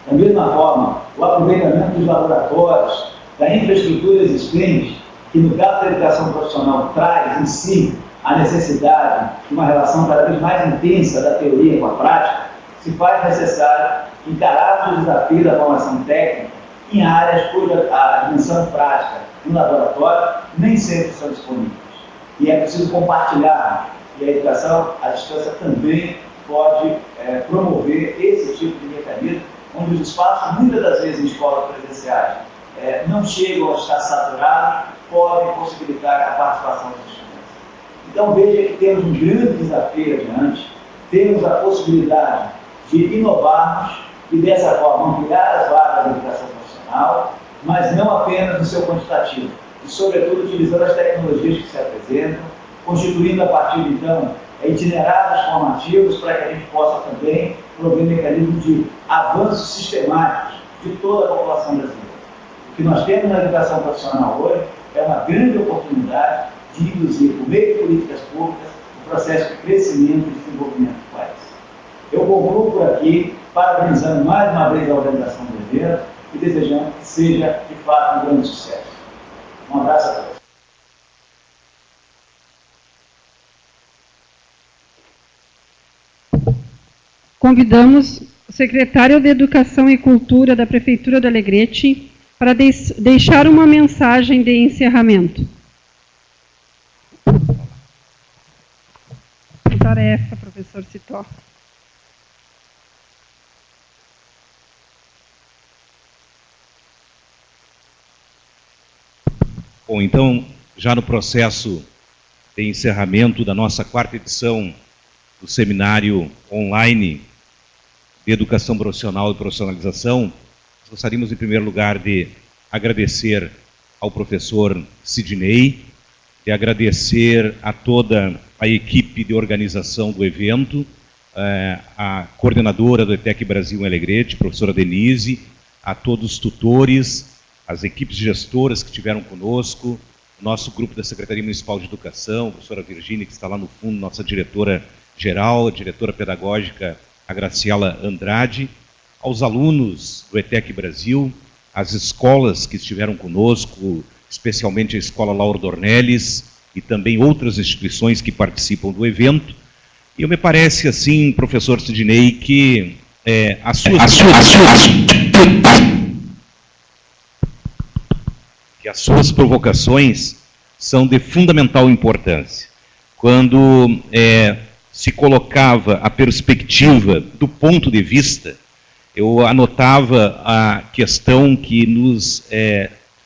Da mesma forma, o aproveitamento dos laboratórios, da infraestrutura existente, que no caso da educação profissional traz em si a necessidade de uma relação cada vez mais intensa da teoria com a prática, se faz necessário encarar os desafios da formação técnica em áreas cuja a dimensão prática no laboratório nem sempre são disponíveis. E é preciso compartilhar, e a educação à distância também pode promover esse tipo de mecanismo, onde os espaços, muitas das vezes em escolas presenciais, não chegam a estar saturados, podem possibilitar a participação dos estudantes. Então veja que temos um grande desafio adiante, temos a possibilidade de inovarmos e dessa forma ampliar as vagas da educação profissional, mas não apenas no seu quantitativo, e sobretudo utilizando as tecnologias que se apresentam, constituindo a partir de então itinerários formativos para que a gente possa também prover mecanismos de avanços sistemáticos de toda a população brasileira. O que nós temos na educação profissional hoje é uma grande oportunidade de induzir, por meio de políticas públicas, o processo de crescimento e desenvolvimento do país. Eu concluo por aqui, parabenizando mais uma vez a organização do evento e desejando que seja, de fato, um grande sucesso. Um abraço a todos. Convidamos o secretário de Educação e Cultura da Prefeitura de Alegrete para deixar uma mensagem de encerramento. Tarefa, professor Citó. Bom, então, já no processo de encerramento da nossa 4ª edição do seminário online de Educação Profissional e Profissionalização, gostaríamos, em primeiro lugar, de agradecer ao professor Sidney, de agradecer a toda a equipe de organização do evento, a coordenadora do ETEC Brasil em Alegrete, professora Denise, a todos os tutores, as equipes gestoras que estiveram conosco, o nosso grupo da Secretaria Municipal de Educação, a professora Virgínia, que está lá no fundo, nossa diretora-geral, a diretora pedagógica, a Graciela Andrade, aos alunos do ETEC Brasil, as escolas que estiveram conosco, especialmente a Escola Lauro Dornelles e também outras instituições que participam do evento. E me parece, assim, professor Sidney, que as suas provocações são de fundamental importância. Quando se colocava a perspectiva do ponto de vista, eu anotava a questão que nos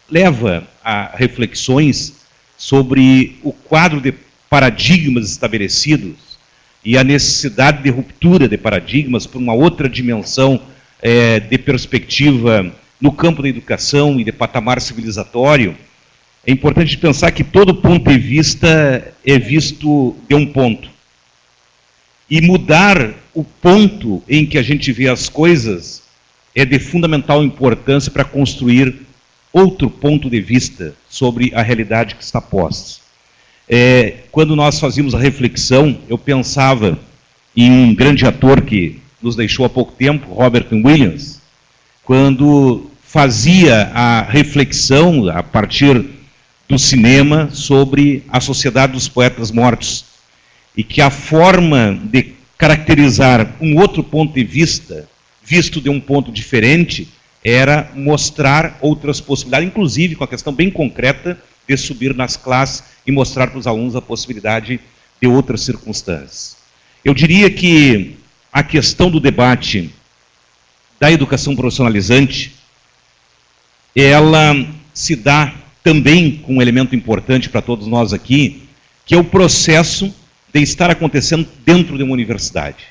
leva a reflexões sobre o quadro de paradigmas estabelecidos e a necessidade de ruptura de paradigmas por uma outra dimensão de perspectiva no campo da educação e de patamar civilizatório. É importante pensar que todo ponto de vista é visto de um ponto. E mudar o ponto em que a gente vê as coisas é de fundamental importância para construir outro ponto de vista sobre a realidade que está posta. Quando nós fazíamos a reflexão, eu pensava em um grande ator que nos deixou há pouco tempo, Robert Williams, quando fazia a reflexão, a partir do cinema, sobre a Sociedade dos Poetas Mortos, e que a forma de caracterizar um outro ponto de vista, visto de um ponto diferente, era mostrar outras possibilidades, inclusive com a questão bem concreta de subir nas classes e mostrar para os alunos a possibilidade de outras circunstâncias. Eu diria que a questão do debate da educação profissionalizante, ela se dá também com um elemento importante para todos nós aqui, que é o processo de estar acontecendo dentro de uma universidade.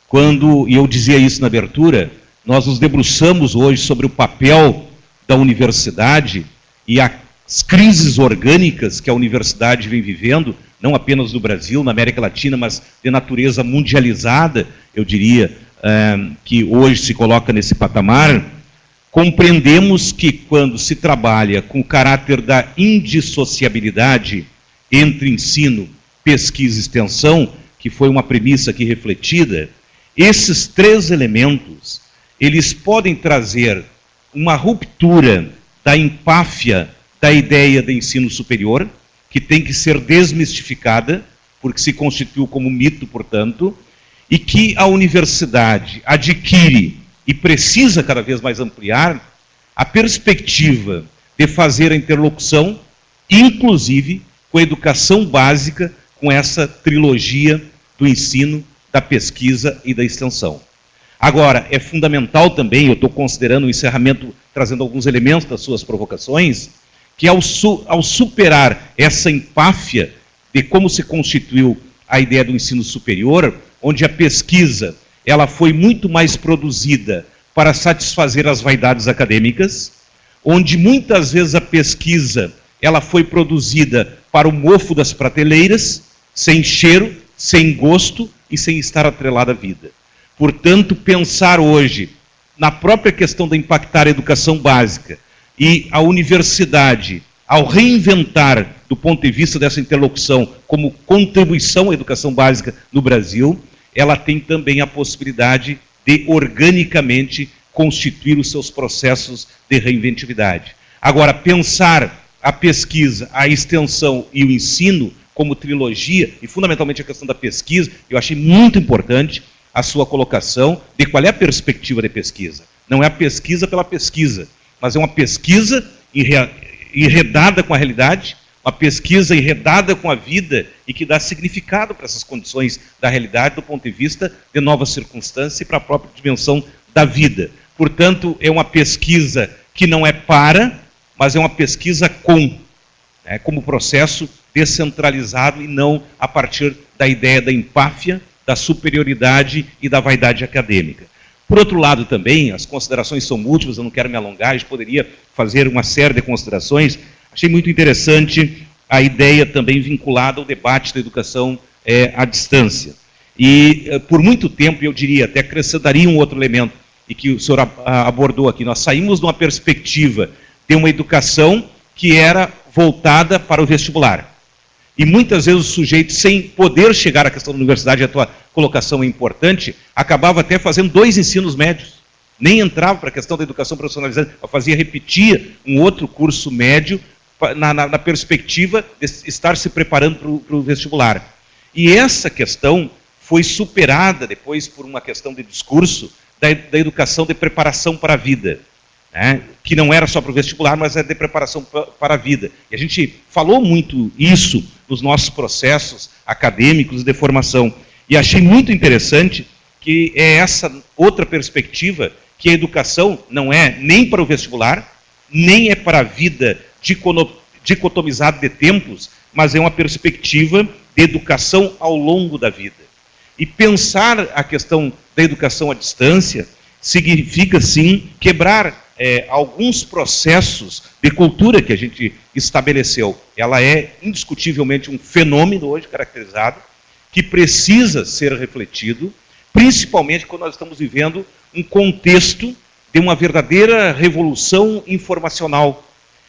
Quando, e eu dizia isso na abertura, nós nos debruçamos hoje sobre o papel da universidade e a as crises orgânicas que a universidade vem vivendo, não apenas no Brasil, na América Latina, mas de natureza mundializada, eu diria, que hoje se coloca nesse patamar, compreendemos que quando se trabalha com o caráter da indissociabilidade entre ensino, pesquisa e extensão, que foi uma premissa aqui refletida, esses três elementos, eles podem trazer uma ruptura da empáfia da ideia de ensino superior, que tem que ser desmistificada, porque se constituiu como mito, portanto, e que a universidade adquire e precisa cada vez mais ampliar a perspectiva de fazer a interlocução, inclusive com a educação básica, com essa trilogia do ensino, da pesquisa e da extensão. Agora, é fundamental também, eu estou considerando o encerramento, trazendo alguns elementos das suas provocações, que ao superar essa empáfia de como se constituiu a ideia do ensino superior, onde a pesquisa ela foi muito mais produzida para satisfazer as vaidades acadêmicas, onde muitas vezes a pesquisa ela foi produzida para o mofo das prateleiras, sem cheiro, sem gosto e sem estar atrelada à vida. Portanto, pensar hoje na própria questão de impactar a educação básica e a universidade, ao reinventar do ponto de vista dessa interlocução como contribuição à educação básica no Brasil, ela tem também a possibilidade de organicamente constituir os seus processos de reinventividade. Agora, pensar a pesquisa, a extensão e o ensino como trilogia, e fundamentalmente a questão da pesquisa, eu achei muito importante a sua colocação de qual é a perspectiva de pesquisa. Não é a pesquisa pela pesquisa, mas é uma pesquisa enredada com a realidade, uma pesquisa enredada com a vida e que dá significado para essas condições da realidade do ponto de vista de novas circunstâncias e para a própria dimensão da vida. Portanto, é uma pesquisa que não é para, mas é uma pesquisa com, né, como processo descentralizado e não a partir da ideia da empáfia, da superioridade e da vaidade acadêmica. Por outro lado também, as considerações são múltiplas, eu não quero me alongar, a gente poderia fazer uma série de considerações. Achei muito interessante a ideia também vinculada ao debate da educação à distância. E por muito tempo, eu diria, até acrescentaria um outro elemento, e que o senhor abordou aqui, nós saímos de uma perspectiva de uma educação que era voltada para o vestibular. E muitas vezes o sujeito, sem poder chegar à questão da universidade, a tua colocação é importante, acabava até fazendo 2 ensinos médios. Nem entrava para a questão da educação profissionalizante, repetia um outro curso médio na perspectiva de estar se preparando para o vestibular. E essa questão foi superada depois por uma questão de discurso da educação de preparação para a vida. Né, que não era só para o vestibular, mas é de preparação para a vida. E a gente falou muito isso nos nossos processos acadêmicos de formação. E achei muito interessante que é essa outra perspectiva, que a educação não é nem para o vestibular, nem é para a vida dicotomizada de tempos, mas é uma perspectiva de educação ao longo da vida. E pensar a questão da educação à distância significa, sim, quebrar alguns processos de cultura que a gente estabeleceu. Ela é indiscutivelmente um fenômeno hoje caracterizado, que precisa ser refletido, principalmente quando nós estamos vivendo um contexto de uma verdadeira revolução informacional.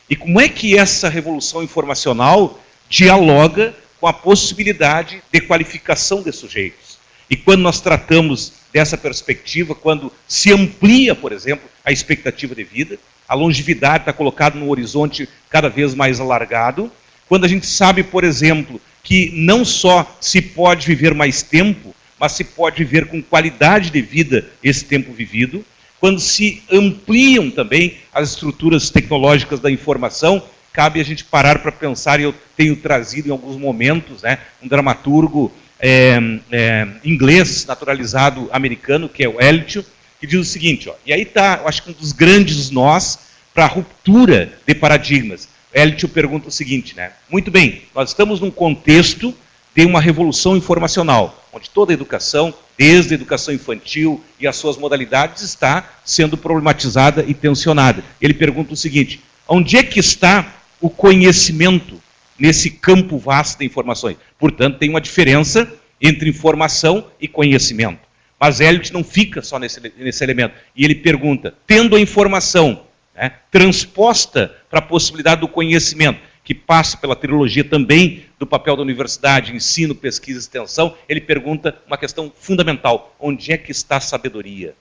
E como é que essa revolução informacional dialoga com a possibilidade de qualificação de sujeitos? E quando nós tratamos dessa perspectiva, quando se amplia, por exemplo, a expectativa de vida, a longevidade está colocada num horizonte cada vez mais alargado, quando a gente sabe, por exemplo, que não só se pode viver mais tempo, mas se pode viver com qualidade de vida esse tempo vivido, quando se ampliam também as estruturas tecnológicas da informação, cabe a gente parar para pensar, e eu tenho trazido em alguns momentos, né, um dramaturgo inglês, naturalizado americano, que é o Eliot, que diz o seguinte, e aí está, eu acho que um dos grandes nós para a ruptura de paradigmas. Eliot pergunta o seguinte, né, muito bem, nós estamos num contexto de uma revolução informacional, onde toda a educação, desde a educação infantil e as suas modalidades, está sendo problematizada e tensionada. Ele pergunta o seguinte, onde é que está o conhecimento nesse campo vasto de informações. Portanto, tem uma diferença entre informação e conhecimento. Mas Eliot não fica só nesse elemento. E ele pergunta, tendo a informação, né, transposta para a possibilidade do conhecimento, que passa pela trilogia também do papel da universidade, ensino, pesquisa e extensão, ele pergunta uma questão fundamental, onde é que está a sabedoria?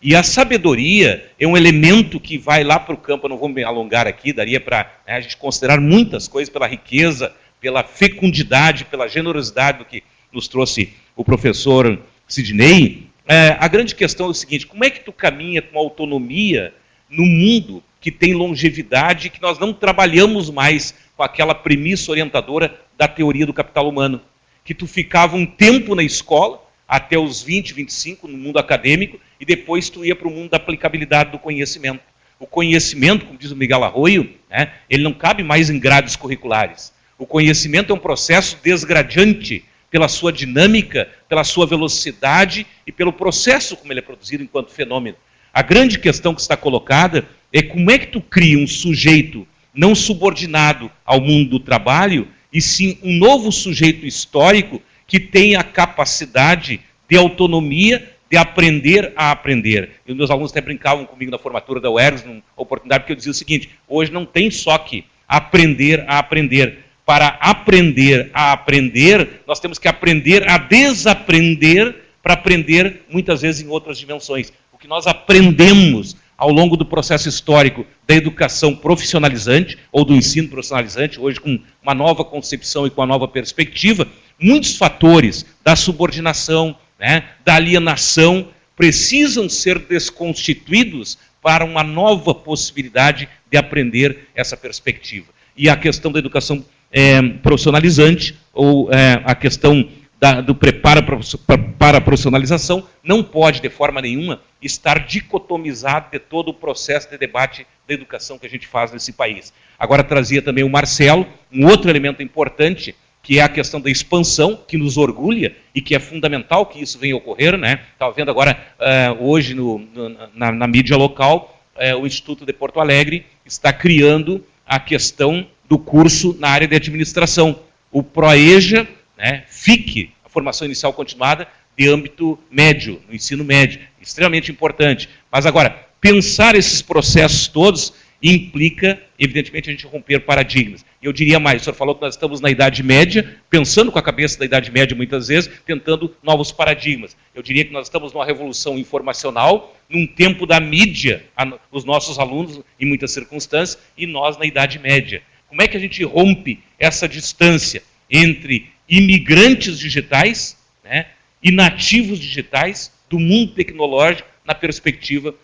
E a sabedoria é um elemento que vai lá para o campo, eu não vou me alongar aqui, daria para a gente considerar muitas coisas pela riqueza, pela fecundidade, pela generosidade do que nos trouxe o professor Sidney. A grande questão é o seguinte, como é que tu caminha com autonomia no mundo que tem longevidade, que nós não trabalhamos mais com aquela premissa orientadora da teoria do capital humano, que tu ficava um tempo na escola, até os 20, 25, no mundo acadêmico, e depois tu ia para o mundo da aplicabilidade do conhecimento. O conhecimento, como diz o Miguel Arroyo, né, ele não cabe mais em grades curriculares. O conhecimento é um processo desgradiente pela sua dinâmica, pela sua velocidade e pelo processo como ele é produzido enquanto fenômeno. A grande questão que está colocada é como é que tu cria um sujeito não subordinado ao mundo do trabalho, e sim um novo sujeito histórico que tem a capacidade de autonomia, de aprender a aprender. E os meus alunos até brincavam comigo na formatura da UERJ, numa oportunidade, porque eu dizia o seguinte, hoje não tem só que aprender a aprender. Para aprender a aprender, nós temos que aprender a desaprender para aprender, muitas vezes, em outras dimensões. O que nós aprendemos ao longo do processo histórico da educação profissionalizante, ou do ensino profissionalizante, hoje com uma nova concepção e com uma nova perspectiva, muitos fatores da subordinação, né, da alienação, precisam ser desconstituídos para uma nova possibilidade de aprender essa perspectiva. E a questão da educação profissionalizante, ou a questão do preparo para a profissionalização, não pode, de forma nenhuma, estar dicotomizado de todo o processo de debate da educação que a gente faz nesse país. Agora trazia também o Marcelo, um outro elemento importante, que é a questão da expansão, que nos orgulha e que é fundamental que isso venha ocorrer, né? Estava vendo agora, hoje, na mídia local, o Instituto de Porto Alegre está criando a questão do curso na área de administração. O ProEja, né, FIC, a formação inicial continuada, de âmbito médio, no ensino médio, extremamente importante. Mas agora, pensar esses processos todos implica, evidentemente, a gente romper paradigmas. E eu diria mais, o senhor falou que nós estamos na Idade Média, pensando com a cabeça da Idade Média muitas vezes, tentando novos paradigmas. Eu diria que nós estamos numa revolução informacional, num tempo da mídia, os nossos alunos, em muitas circunstâncias, e nós na Idade Média. Como é que a gente rompe essa distância entre imigrantes digitais, né, e nativos digitais do mundo tecnológico na perspectiva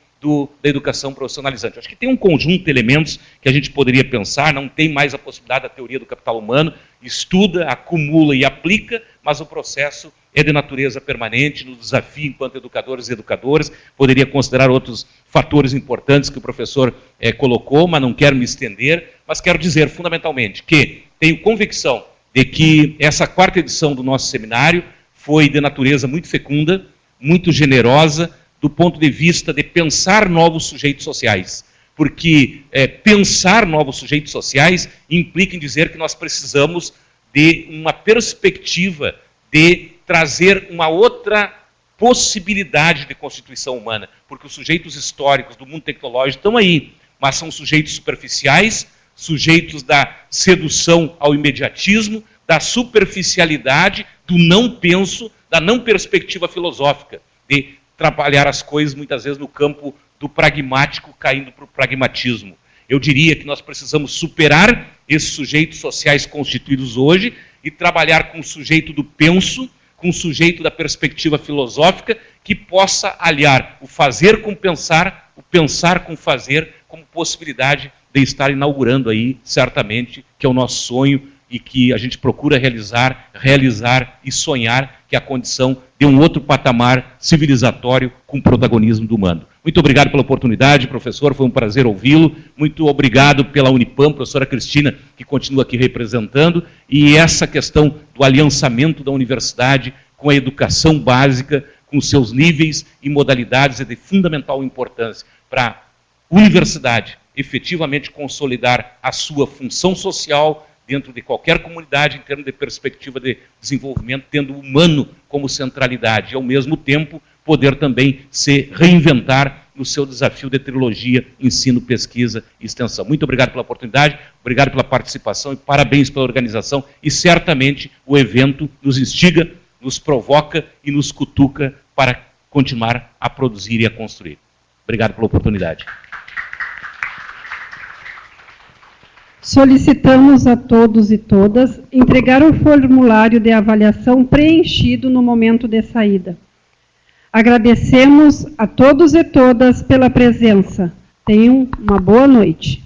da educação profissionalizante? Acho que tem um conjunto de elementos que a gente poderia pensar, não tem mais a possibilidade da teoria do capital humano, estuda, acumula e aplica, mas o processo é de natureza permanente, nos desafia enquanto educadores e educadoras. Poderia considerar outros fatores importantes que o professor colocou, mas não quero me estender, mas quero dizer fundamentalmente que tenho convicção de que essa 4ª edição do nosso seminário foi de natureza muito fecunda, muito generosa, do ponto de vista de pensar novos sujeitos sociais. Porque pensar novos sujeitos sociais implica em dizer que nós precisamos de uma perspectiva de trazer uma outra possibilidade de constituição humana. Porque os sujeitos históricos do mundo tecnológico estão aí, mas são sujeitos superficiais, sujeitos da sedução ao imediatismo, da superficialidade, do não penso, da não perspectiva filosófica, de trabalhar as coisas muitas vezes no campo do pragmático, caindo para o pragmatismo. Eu diria que nós precisamos superar esses sujeitos sociais constituídos hoje e trabalhar com o sujeito do penso, com o sujeito da perspectiva filosófica, que possa aliar o fazer com pensar, o pensar com fazer, como possibilidade de estar inaugurando aí, certamente, que é o nosso sonho e que a gente procura realizar e sonhar, que é a condição de um outro patamar civilizatório com protagonismo do humano. Muito obrigado pela oportunidade, professor, foi um prazer ouvi-lo. Muito obrigado pela Unipam, professora Cristina, que continua aqui representando, e essa questão do aliançamento da universidade com a educação básica, com seus níveis e modalidades, é de fundamental importância para a universidade efetivamente consolidar a sua função social dentro de qualquer comunidade, em termos de perspectiva de desenvolvimento, tendo o humano como centralidade, e ao mesmo tempo poder também se reinventar no seu desafio de trilogia, ensino, pesquisa e extensão. Muito obrigado pela oportunidade, obrigado pela participação e parabéns pela organização, e certamente o evento nos instiga, nos provoca e nos cutuca para continuar a produzir e a construir. Obrigado pela oportunidade. Solicitamos a todos e todas entregar o formulário de avaliação preenchido no momento de saída. Agradecemos a todos e todas pela presença. Tenham uma boa noite.